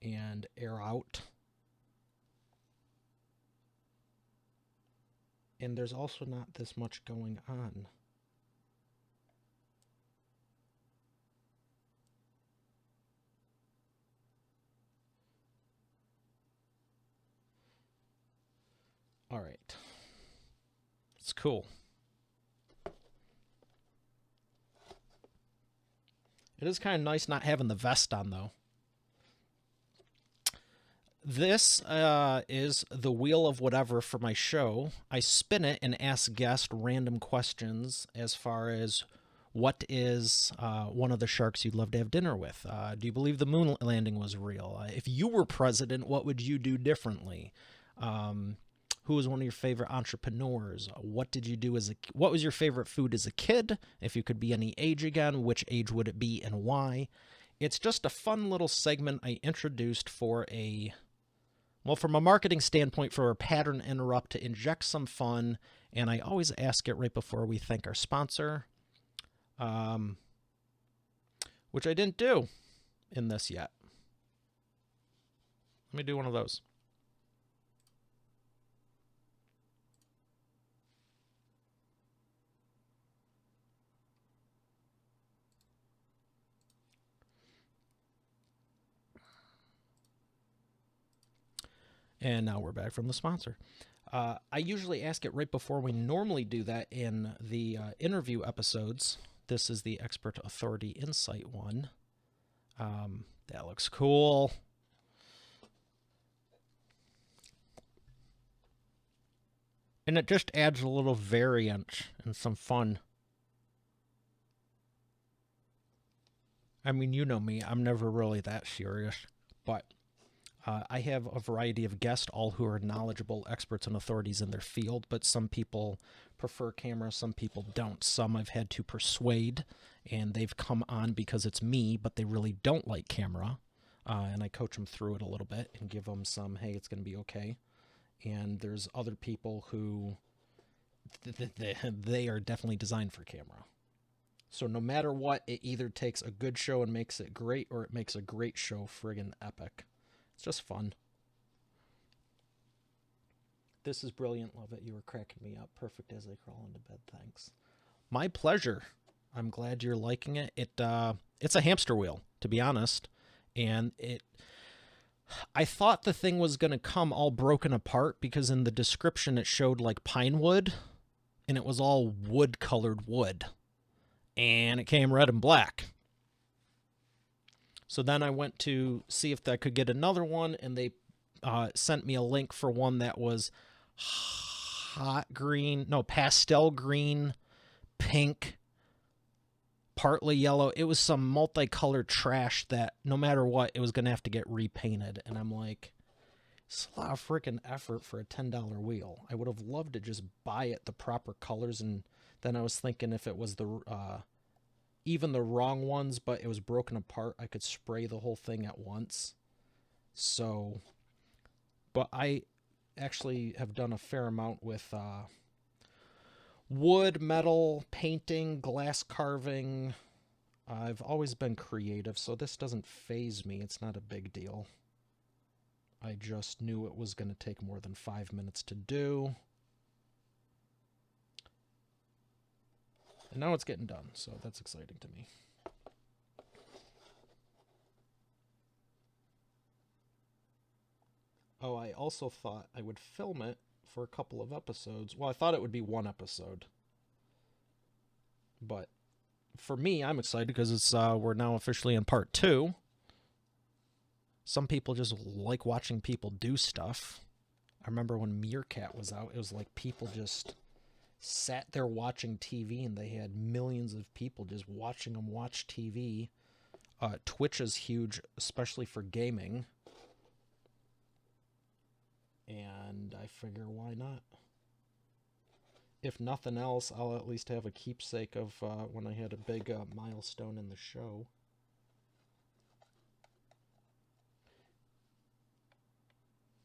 and air out. And there's also not this much going on. All right. It's cool. It is kind of nice not having the vest on, though. This is the wheel of whatever for my show. I spin it and ask guests random questions as far as what is one of the sharks you'd love to have dinner with? Do you believe the moon landing was real? If you were president, what would you do differently? Who was one of your favorite entrepreneurs? What did you do what was your favorite food as a kid? If you could be any age again, which age would it be and why? It's just a fun little segment I introduced from a marketing standpoint, for a pattern interrupt to inject some fun. And I always ask it right before we thank our sponsor, which I didn't do in this yet. Let me do one of those. And now we're back from the sponsor. I usually ask it right before we normally do that in the interview episodes. This is the Expert Authority Insight one. That looks cool. And it just adds a little variance and some fun. I mean, you know me, I'm never really that serious, but I have a variety of guests, all who are knowledgeable experts and authorities in their field, but some people prefer camera, some people don't. Some I've had to persuade, and they've come on because it's me, but they really don't like camera. And I coach them through it a little bit and give them some, hey, it's going to be okay. And there's other people who they are definitely designed for camera. So no matter what, it either takes a good show and makes it great, or it makes a great show friggin' epic. It's just fun. This is brilliant. Love it. You were cracking me up. Perfect as I crawl into bed. Thanks. My pleasure. I'm glad you're liking it. It's a hamster wheel, to be honest. And I thought the thing was going to come all broken apart because in the description it showed like pine wood, and it was all wood colored wood. And it came red and black. So then I went to see if I could get another one, and they sent me a link for one that was pastel green, pink, partly yellow. It was some multicolored trash that no matter what, it was going to have to get repainted. And I'm like, it's a lot of freaking effort for a $10 wheel. I would have loved to just buy it the proper colors, and then I was thinking if it was even the wrong ones, but it was broken apart, I could spray the whole thing at once. So, but I actually have done a fair amount with wood, metal, painting, glass carving. I've always been creative, so this doesn't faze me. It's not a big deal. I just knew it was going to take more than 5 minutes to do. And now it's getting done, so that's exciting to me. Oh, I also thought I would film it for a couple of episodes. Well, I thought it would be one episode. But for me, I'm excited because we're now officially in part 2. Some people just like watching people do stuff. I remember when Meerkat was out, it was like people just sat there watching TV, and they had millions of people just watching them watch TV. Twitch is huge, especially for gaming. And I figure, why not? If nothing else, I'll at least have a keepsake of when I had a big milestone in the show.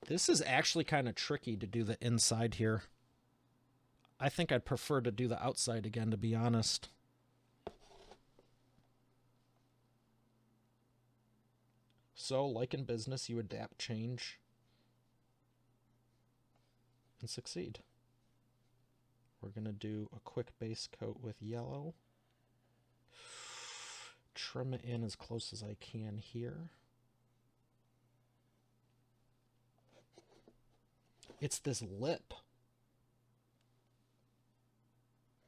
This is actually kind of tricky to do the inside here. I think I'd prefer to do the outside again, to be honest. So, like in business, you adapt, change, and succeed. We're going to do a quick base coat with yellow. Trim it in as close as I can here. It's this lip.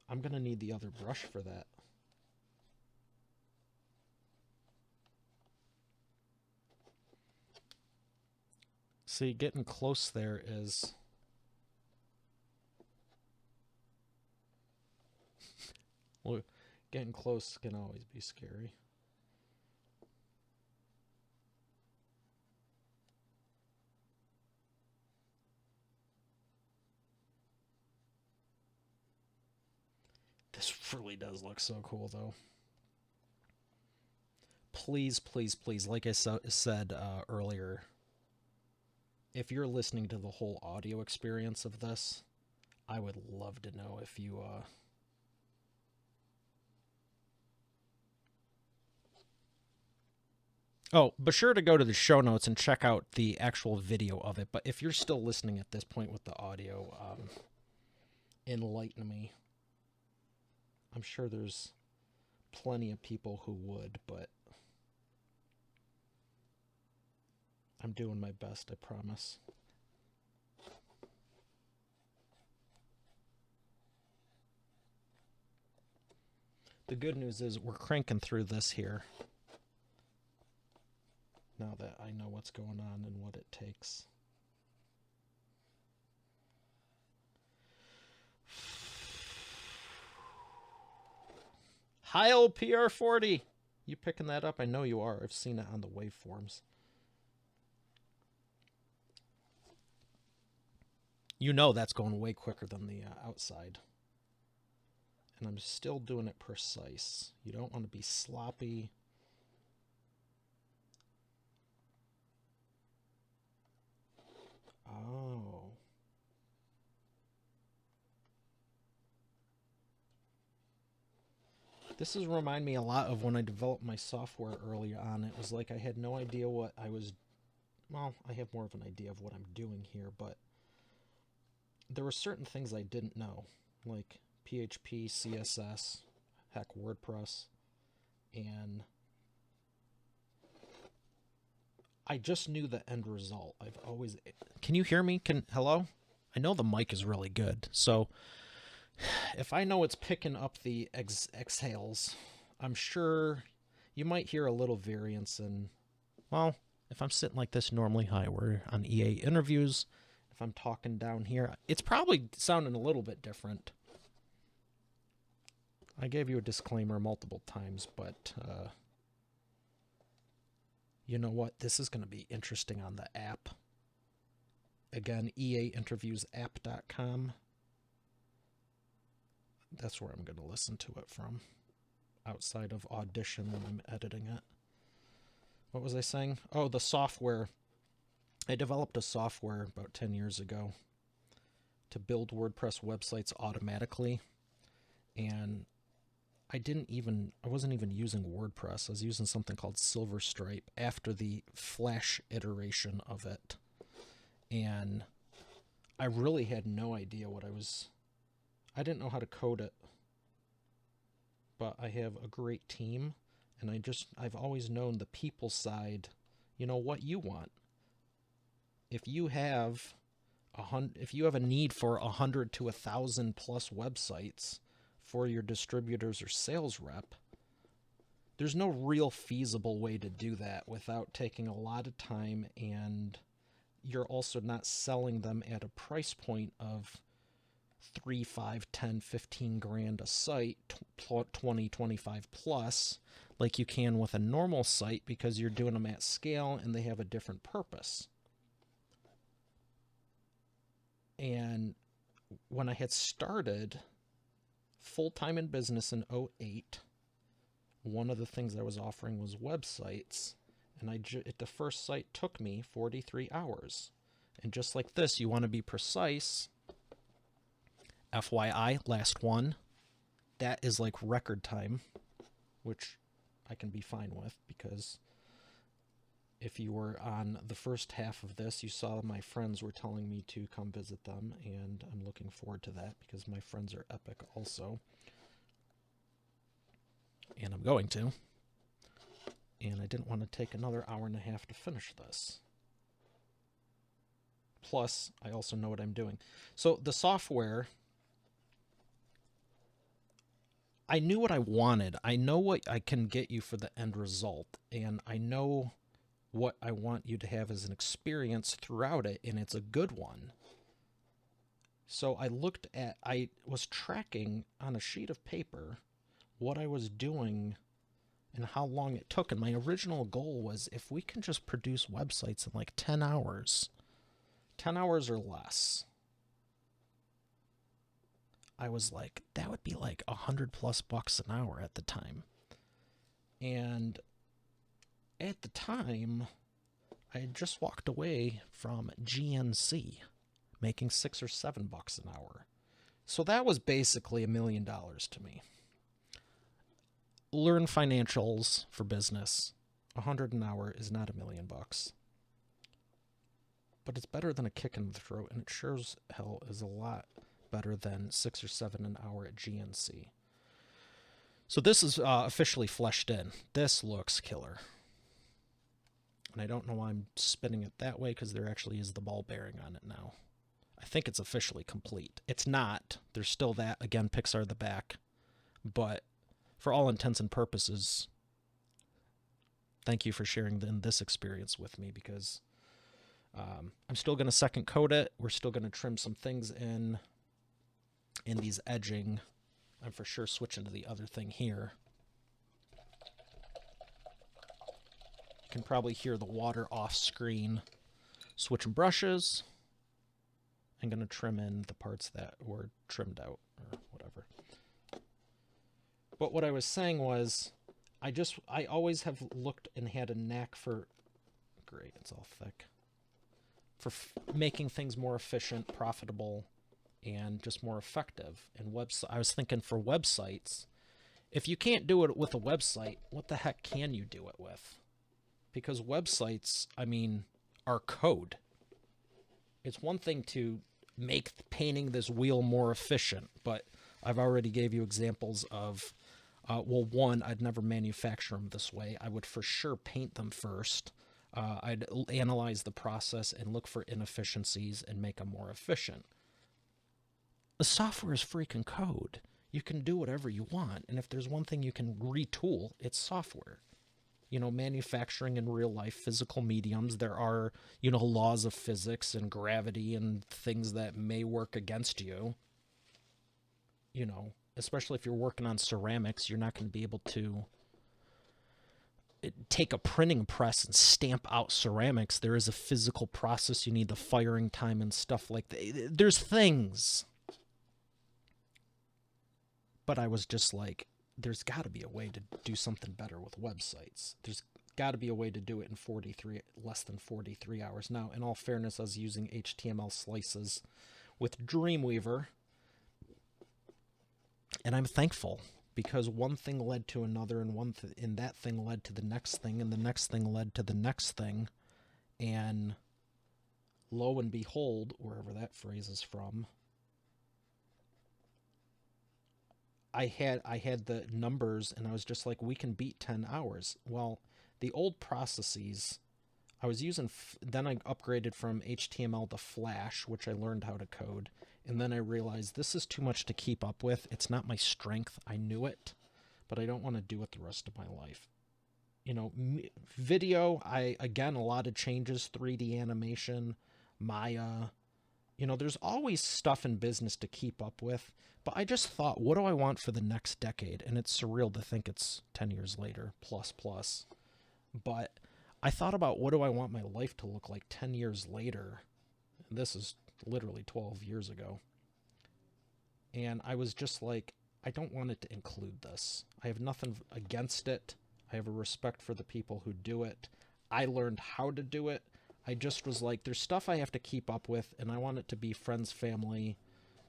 I'm going to need the other brush for that. See, getting close there is... well, getting close can always be scary. This really does look so cool, though. Please, please, please, like I said earlier, if you're listening to the whole audio experience of this, I would love to know if you... Oh, be sure to go to the show notes and check out the actual video of it. But if you're still listening at this point with the audio, enlighten me. I'm sure there's plenty of people who would, but I'm doing my best, I promise. The good news is we're cranking through this here. Now that I know what's going on and what it takes. Hi, old PR40. You picking that up? I know you are. I've seen it on the waveforms. You know that's going way quicker than the outside. And I'm still doing it precise. You don't want to be sloppy. Oh. This is remind me a lot of when I developed my software early on. It was like I had no idea what I was... Well, I have more of an idea of what I'm doing here, but there were certain things I didn't know, like PHP, CSS, heck, WordPress, and I just knew the end result. I've always... Can you hear me? Hello? I know the mic is really good, so if I know it's picking up the exhales, I'm sure you might hear a little variance in, well, if I'm sitting like this normally, hi, we're on EA interviews. If I'm talking down here, it's probably sounding a little bit different. I gave you a disclaimer multiple times, but you know what? This is going to be interesting on the app. Again, eainterviewsapp.com. That's where I'm going to listen to it from, outside of Audition when I'm editing it. What was I saying? Oh, the software. I developed a software about 10 years ago to build WordPress websites automatically. And I wasn't even using WordPress. I was using something called Silver Stripe after the Flash iteration of it. And I really had no idea what I didn't know how to code it, but I have a great team, and I've always known the people side, you know, what you want. If you have a need for 100 to 1,000 plus websites for your distributors or sales rep, there's no real feasible way to do that without taking a lot of time, and you're also not selling them at a price point of 3, 5, 10, 15 grand a site, 20, 25 plus, like you can with a normal site, because you're doing them at scale and they have a different purpose. And when I had started full-time in business in 2008, one of the things I was offering was websites, and the first site took me 43 hours. And just like this, you want to be precise. FYI, last one, that is like record time, which I can be fine with, because if you were on the first half of this, you saw my friends were telling me to come visit them, and I'm looking forward to that because my friends are epic also. And I'm going to. And I didn't want to take another hour and a half to finish this. Plus, I also know what I'm doing. So the software, I knew what I wanted. I know what I can get you for the end result, and I know what I want you to have as an experience throughout it, and it's a good one. So I was tracking on a sheet of paper what I was doing and how long it took, and my original goal was, if we can just produce websites in like 10 hours or less, I was like, that would be like $100+ an hour at the time. And at the time, I had just walked away from GNC, making $6 or $7 an hour. So that was basically $1 million to me. Learn financials for business. 100 an hour is not $1 million. But it's better than a kick in the throat, and it sure as hell is a lot better than 6 or 7 an hour at GNC. So this is officially fleshed in. This looks killer. And I don't know why I'm spinning it that way, because there actually is the ball bearing on it now. I think it's officially complete. It's not. There's still that, again, Pixar the back. But for all intents and purposes, thank you for sharing this experience with me, because I'm still going to second code it. We're still going to trim some things in these edging. I'm for sure switching to the other thing here. can probably hear the water off screen. Switching brushes. I'm going to trim in the parts that were trimmed out or whatever. But what I was saying was, I always have looked and had a knack for, great, it's all thick, for making things more efficient, profitable, and just more effective. And I was thinking for websites, if you can't do it with a website, what the heck can you do it with? Because websites, I mean, are code. It's one thing to make painting this wheel more efficient, but I've already gave you examples of, well, one, I'd never manufacture them this way. I would for sure paint them first. I'd analyze the process and look for inefficiencies and make them more efficient. The software is freaking code. You can do whatever you want, and if there's one thing you can retool, it's software. You know, manufacturing in real life, physical mediums, there are, you know, laws of physics and gravity and things that may work against you. You know, especially if you're working on ceramics, you're not going to be able to take a printing press and stamp out ceramics. There is a physical process. You need the firing time and stuff like that. There's things. But I was just like, there's got to be a way to do something better with websites. There's got to be a way to do it in less than 43 hours. Now, in all fairness, I was using HTML slices with Dreamweaver, and I'm thankful because one thing led to another, and that thing led to the next thing, and the next thing led to the next thing, and lo and behold, wherever that phrase is from, I had the numbers, and I was just like, we can beat 10 hours. Well, the old processes, I was using, then I upgraded from HTML to Flash, which I learned how to code, and then I realized this is too much to keep up with. It's not my strength. I knew it, but I don't want to do it the rest of my life. You know, video, again, a lot of changes, 3D animation, Maya. You know, there's always stuff in business to keep up with, but I just thought, what do I want for the next decade? And it's surreal to think it's 10 years later, plus. But I thought about, what do I want my life to look like 10 years later? And this is literally 12 years ago. And I was just like, I don't want it to include this. I have nothing against it. I have a respect for the people who do it. I learned how to do it. I just was like, there's stuff I have to keep up with, and I want it to be friends, family,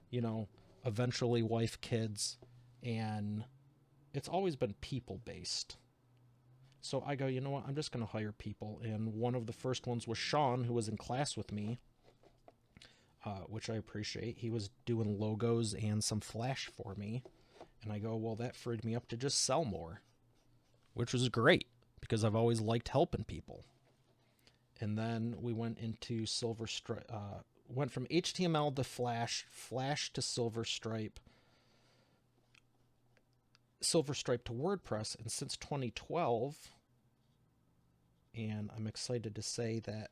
you know, eventually wife, kids, and it's always been people-based. So I go, you know what, I'm just going to hire people, and one of the first ones was Sean, who was in class with me, which I appreciate. He was doing logos and some Flash for me, and I go, well, that freed me up to just sell more, which was great, because I've always liked helping people. And then we went into Silver Stripe, went from HTML to Flash, Flash to Silver Stripe to WordPress. And since 2012, and I'm excited to say that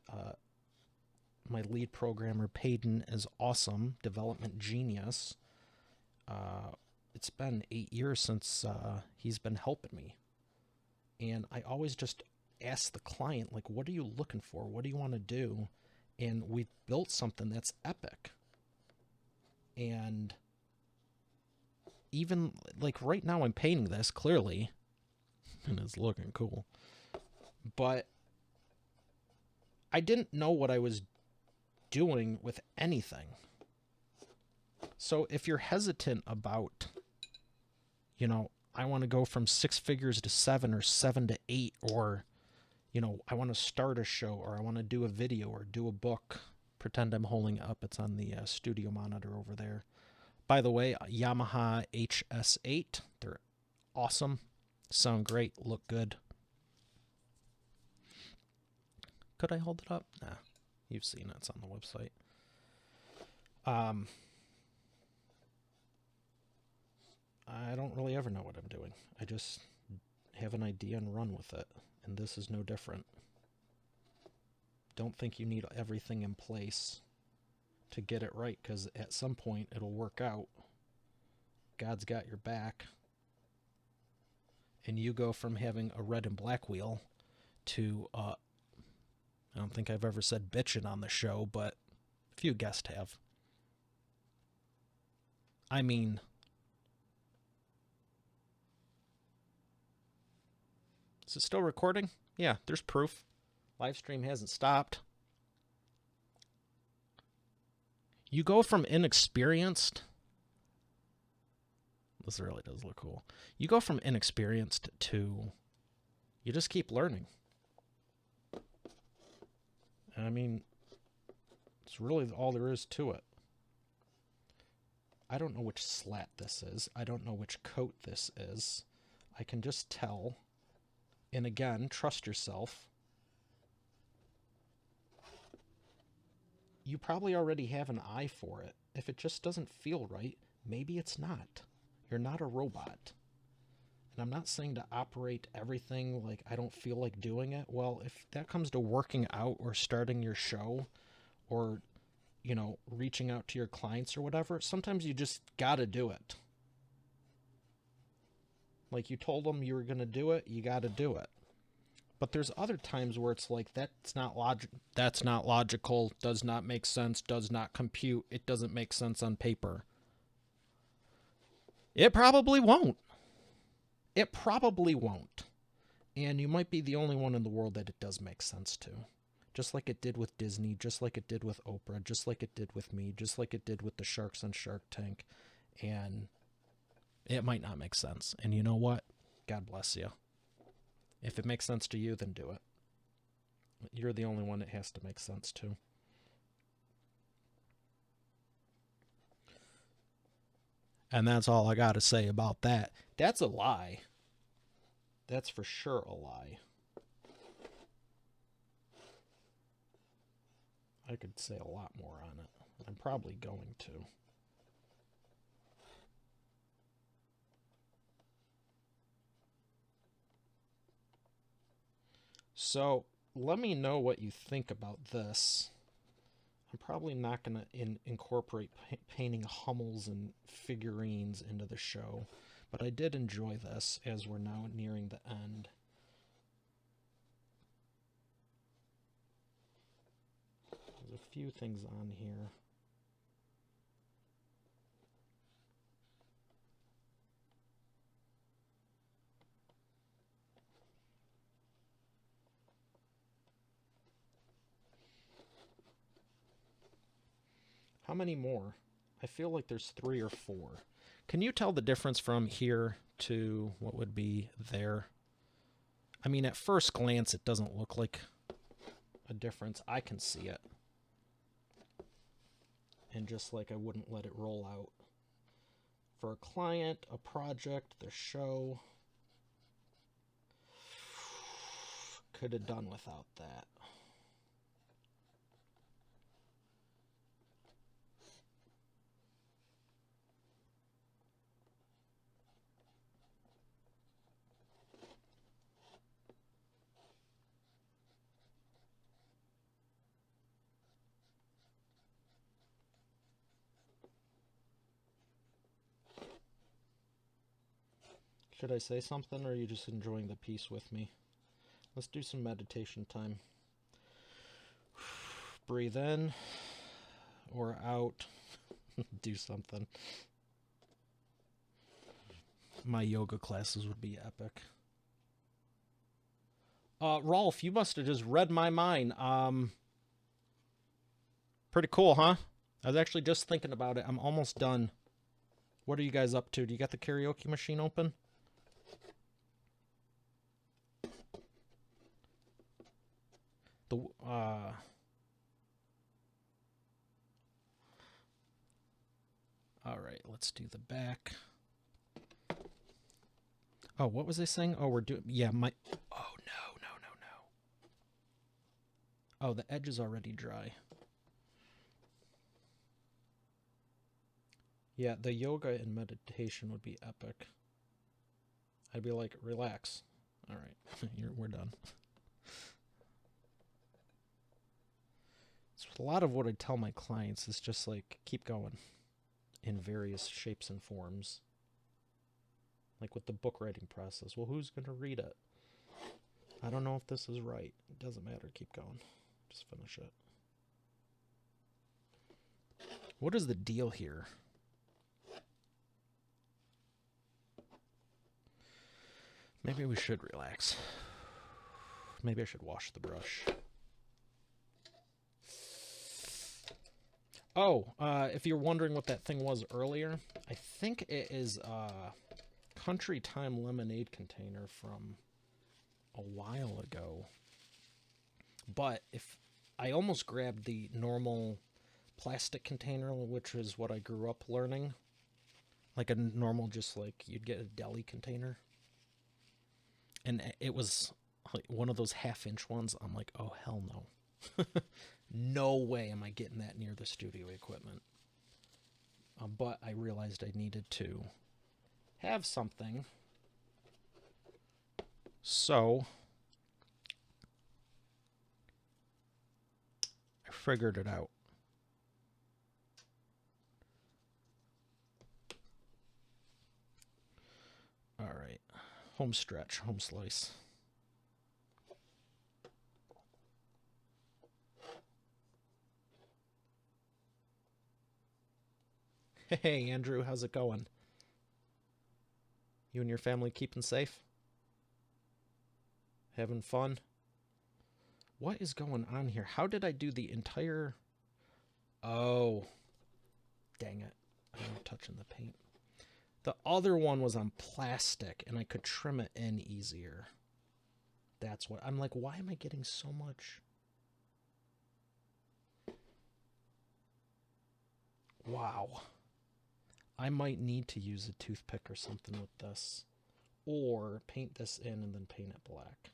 my lead programmer, Payton, is awesome, development genius. It's been 8 years since he's been helping me. And I always just ask the client, like, what are you looking for? What do you want to do? And we built something that's epic. And even like right now I'm painting this clearly and it's looking cool, but I didn't know what I was doing with anything. So if you're hesitant about, you know, I want to go from 6 figures to 7 or 7 to 8, or you know, I want to start a show, or I want to do a video or do a book. Pretend I'm holding it up. It's on the studio monitor over there. By the way, Yamaha HS8. They're awesome. Sound great. Look good. Could I hold it up? Nah. You've seen it. It's on the website. I don't really ever know what I'm doing. I just have an idea and run with it. And this is no different. Don't think you need everything in place to get it right, because at some point it'll work out. God's got your back. And you go from having a red and black wheel to, I don't think I've ever said bitchin' on the show, but a few guests have. I mean, is it still recording? Yeah, there's proof. Live stream hasn't stopped. You go from inexperienced. This really does look cool. You go from inexperienced to you just keep learning. I mean, it's really all there is to it. I don't know which slat this is. I don't know which coat this is. I can just tell. And again, trust yourself. You probably already have an eye for it. If it just doesn't feel right, maybe it's not. You're not a robot. And I'm not saying to operate everything like I don't feel like doing it. Well, if that comes to working out or starting your show or, you know, reaching out to your clients or whatever, sometimes you just gotta do it. Like you told them you were gonna do it, you gotta do it. But there's other times where it's like that's not logical, does not make sense, does not compute, it doesn't make sense on paper. It probably won't. It probably won't. And you might be the only one in the world that it does make sense to. Just like it did with Disney, just like it did with Oprah, just like it did with me, just like it did with the sharks on Shark Tank. And it might not make sense. And you know what? God bless you. If it makes sense to you, then do it. You're the only one it has to make sense to. And that's all I got to say about that. That's a lie. That's for sure a lie. I could say a lot more on it. I'm probably going to. So let me know what you think about this. I'm probably not going to incorporate painting Hummels and figurines into the show, but I did enjoy this as we're now nearing the end. There's a few things on here. How many more? I feel like there's 3 or 4. Can you tell the difference from here to what would be there? I mean, at first glance, it doesn't look like a difference. I can see it. And just like I wouldn't let it roll out. For a client, a project, the show, could have done without that. Should I say something, or are you just enjoying the piece with me? Let's do some meditation time. Breathe in or out. Do something. My yoga classes would be epic. Rolf, you must have just read my mind. Pretty cool, huh? I was actually just thinking about it. I'm almost done. What are you guys up to? Do you got the karaoke machine open? All right, let's do the back. Oh, what was I saying? Oh, we're doing, yeah, oh, no. Oh, the edge is already dry. Yeah, the yoga and meditation would be epic. I'd be like, relax. All right, we're done. So a lot of what I tell my clients is just like, keep going in various shapes and forms. Like with the book writing process. Well, who's going to read it? I don't know if this is right. It doesn't matter. Keep going. Just finish it. What is the deal here? Maybe we should relax. Maybe I should wash the brush. Oh, if you're wondering what that thing was earlier, I think it is a Country Time lemonade container from a while ago. But if I almost grabbed the normal plastic container, which is what I grew up learning. Like a normal, just like you'd get a deli container. And it was like one of those half-inch ones. I'm like, oh, hell no. No way am I getting that near the studio equipment. But I realized I needed to have something. So I figured it out. All right. Home stretch, home slice. Hey, Andrew, how's it going? You and your family keeping safe? Having fun? What is going on here? How did I do the entire... Oh. Dang it. I'm touching the paint. The other one was on plastic, and I could trim it in easier. That's what... I'm like, why am I getting so much... Wow. I might need to use a toothpick or something with this. Or paint this in and then paint it black.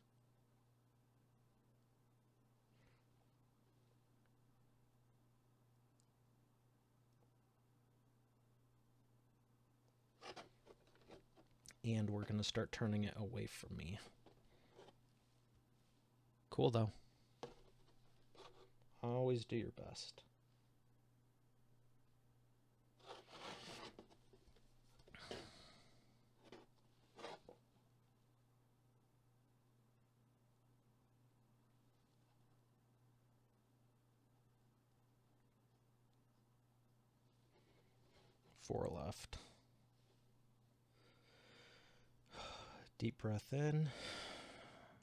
And we're going to start turning it away from me. Cool, though. Always do your best. Four left. Deep breath in.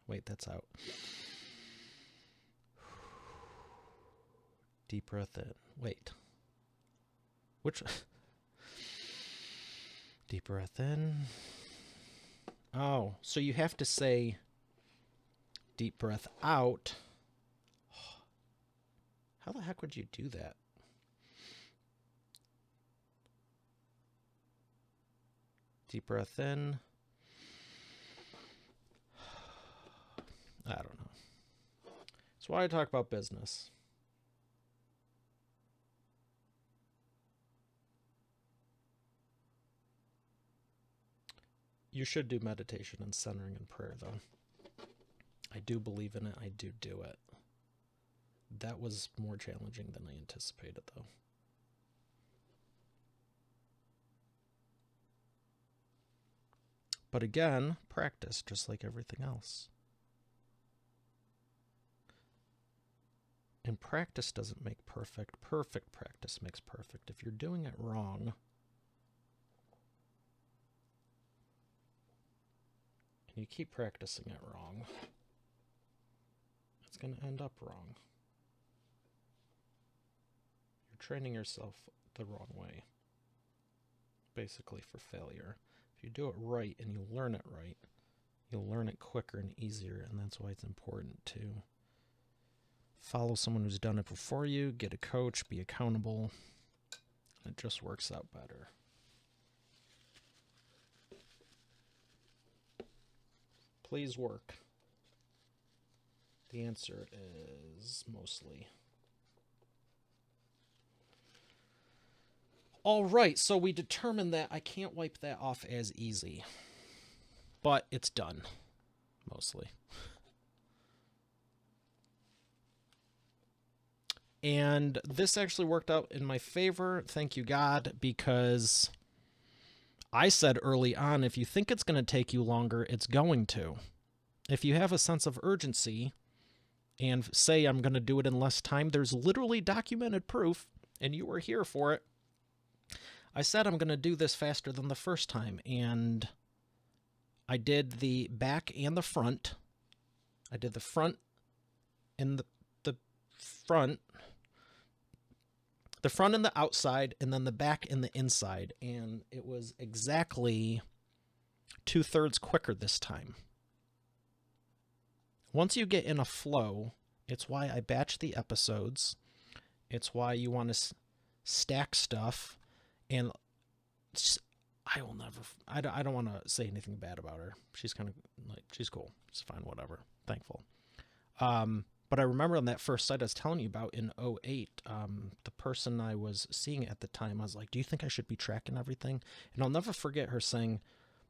Wait, that's out. Deep breath in. Wait. Which? Deep breath in. Oh, so you have to say deep breath out. How the heck would you do that? Deep breath in. I don't know. That's why I talk about business. You should do meditation and centering and prayer, though. I do believe in it. I do it. That was more challenging than I anticipated, though. But again, practice, just like everything else. And practice doesn't make perfect. Perfect practice makes perfect. If you're doing it wrong, and you keep practicing it wrong, it's going to end up wrong. You're training yourself the wrong way, basically for failure. If you do it right and you learn it right, you'll learn it quicker and easier, and that's why it's important to follow someone who's done it before you, get a coach, be accountable. It just works out better. Please work. The answer is mostly. All right, so we determined that I can't wipe that off as easy, but it's done, mostly. And this actually worked out in my favor, thank you God, because I said early on, if you think it's going to take you longer, it's going to. if you have a sense of urgency and say I'm going to do it in less time, there's literally documented proof, and you were here for it. I said I'm going to do this faster than the first time, and I did the back and the front. I did the front and the front, the front and the outside, and then the back and the inside, and it was exactly 2/3 quicker this time. Once you get in a flow, it's why I batch the episodes. It's why you want to stack stuff, and I will never. I don't want to say anything bad about her. She's kind of like, she's cool. It's fine, whatever. Thankful. But I remember on that first site I was telling you about in 2008, the person I was seeing at the time, I was like, do you think I should be tracking everything? And I'll never forget her saying,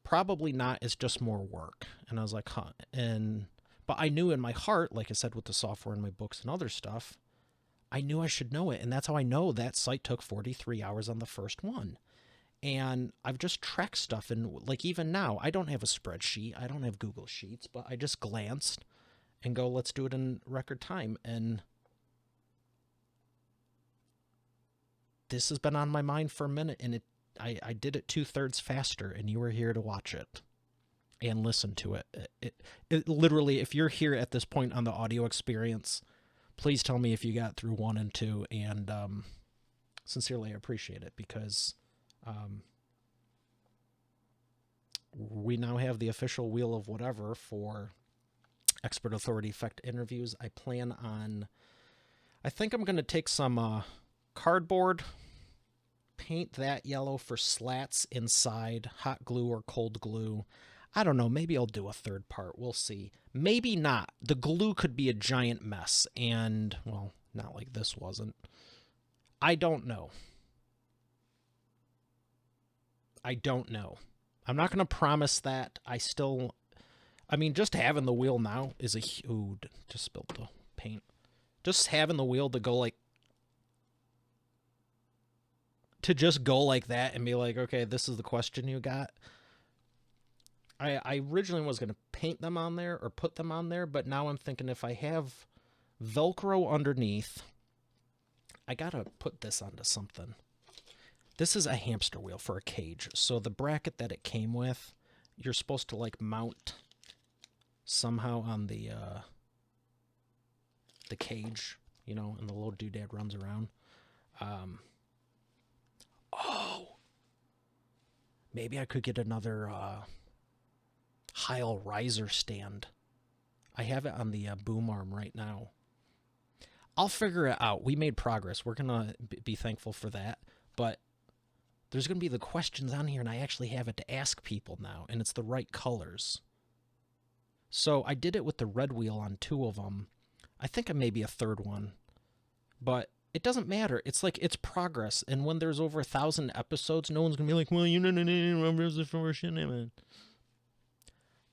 probably not, it's just more work. And I was like, huh. But I knew in my heart, like I said, with the software and my books and other stuff, I knew I should know it. And that's how I know that site took 43 hours on the first one. And I've just tracked stuff. And like even now, I don't have a spreadsheet. I don't have Google Sheets, but I just glanced and go, let's do it in record time. And this has been on my mind for a minute, and I did it 2/3 faster, and you were here to watch it and listen to it. It literally, if you're here at this point on the audio experience, please tell me if you got through 1 and 2, and sincerely I appreciate it, because we now have the official Wheel of Whatever for Expert Authority Effect interviews. I think I'm going to take some cardboard, paint that yellow for slats inside, hot glue or cold glue. I don't know, maybe I'll do a third part. We'll see. Maybe not. The glue could be a giant mess, and, well, not like this wasn't. I don't know. I'm not going to promise that. I mean, just having the wheel now is ooh, just spilled the paint. Just having the wheel to go just go like that and be like, okay, this is the question you got. I originally was going to paint them on there or put them on there, but now I'm thinking if I have Velcro underneath, I got to put this onto something. This is a hamster wheel for a cage. So the bracket that it came with, you're supposed to like mount somehow on the cage, you know, and the little doodad runs around. Maybe I could get another Heil riser stand. I have it on the boom arm right now. I'll figure it out. We made progress. We're going to be thankful for that. But there's going to be the questions on here, and I actually have it to ask people now, and it's the right colors. So I did it with the red wheel on 2 of them. I think I may be a third one. But it doesn't matter. It's like, it's progress. And when there's over 1,000 episodes, no one's going to be like, well, you know,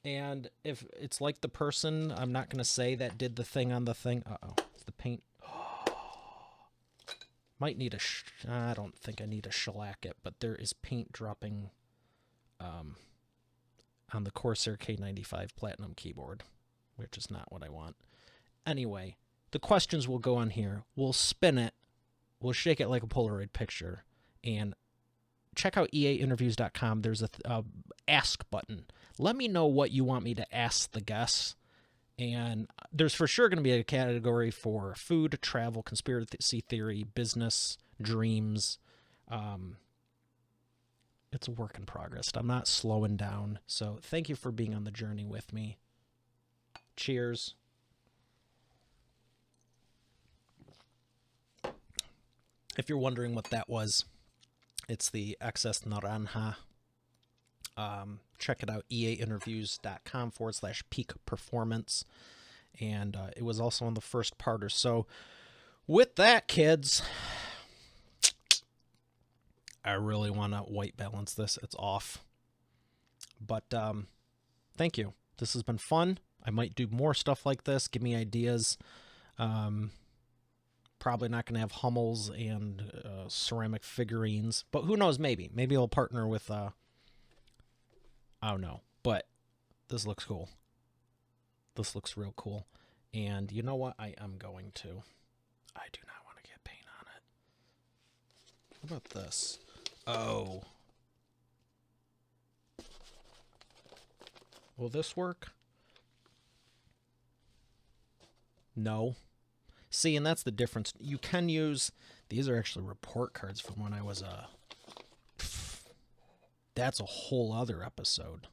and if it's like the person, I'm not going to say, that did the thing on the thing. Uh-oh. It's the paint. Might need I don't think I need a shellac it, but there is paint dropping on the Corsair K95 Platinum keyboard, which is not what I want. Anyway, the questions will go on here. We'll spin it. We'll shake it like a Polaroid picture. And check out eainterviews.com. There's a ask button. Let me know what you want me to ask the guests. And there's for sure going to be a category for food, travel, conspiracy theory, business, dreams. It's a work in progress. I'm not slowing down. So thank you for being on the journey with me. Cheers. If you're wondering what that was, it's the excess naranja. Check it out, eainterviews.com/peak performance. And it was also on the first parter. So with that, kids, I really want to white balance this. It's off. But thank you. This has been fun. I might do more stuff like this. Give me ideas. Probably not going to have Hummels and ceramic figurines. But who knows, maybe. Maybe I'll partner with... I don't know. But this looks cool. This looks real cool. And you know what? I am going to. I do not want to get paint on it. What about this? Oh. Will this work? No. See, and that's the difference. You can use... These are actually report cards from when I was a... That's a whole other episode.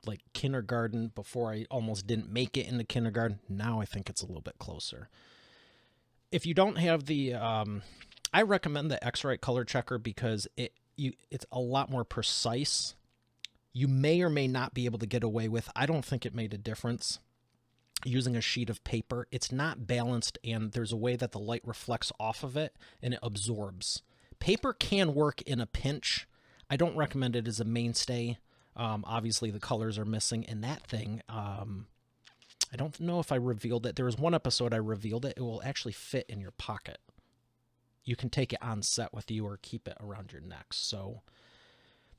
Like kindergarten, before I almost didn't make it into kindergarten. Now I think it's a little bit closer. If you don't have the... I recommend the X-Rite color checker because it's a lot more precise. You may or may not be able to get away with... I don't think it made a difference using a sheet of paper. It's not balanced, and there's a way that the light reflects off of it and it absorbs. Paper can work in a pinch. I don't recommend it as a mainstay. Obviously the colors are missing in that thing. I don't know if I revealed it. There was one episode I revealed it. It will actually fit in your pocket. You can take it on set with you or keep it around your neck. So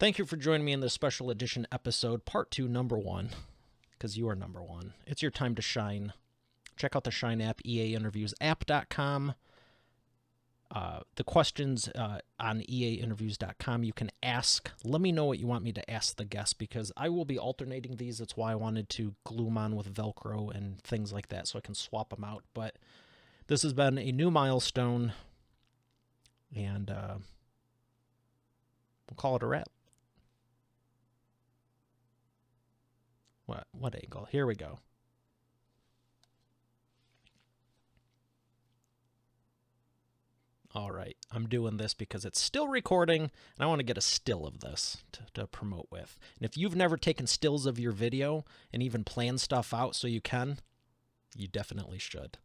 thank you for joining me in this special edition episode, part 2, number 1. Because you are number 1. It's your time to shine. Check out the Shine app, eainterviewsapp.com. The questions on eainterviews.com you can ask. Let me know what you want me to ask the guest, because I will be alternating these. That's why I wanted to glue them on with Velcro and things like that so I can swap them out. But this has been a new milestone, and we'll call it a wrap. What angle? Here we go. All right, I'm doing this because it's still recording, and I want to get a still of this to promote with. And if you've never taken stills of your video and even planned stuff out so you can, you definitely should.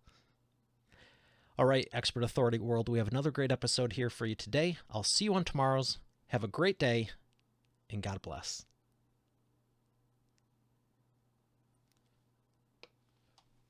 All right, Expert Authority World, we have another great episode here for you today. I'll see you on tomorrow's. Have a great day, and God bless.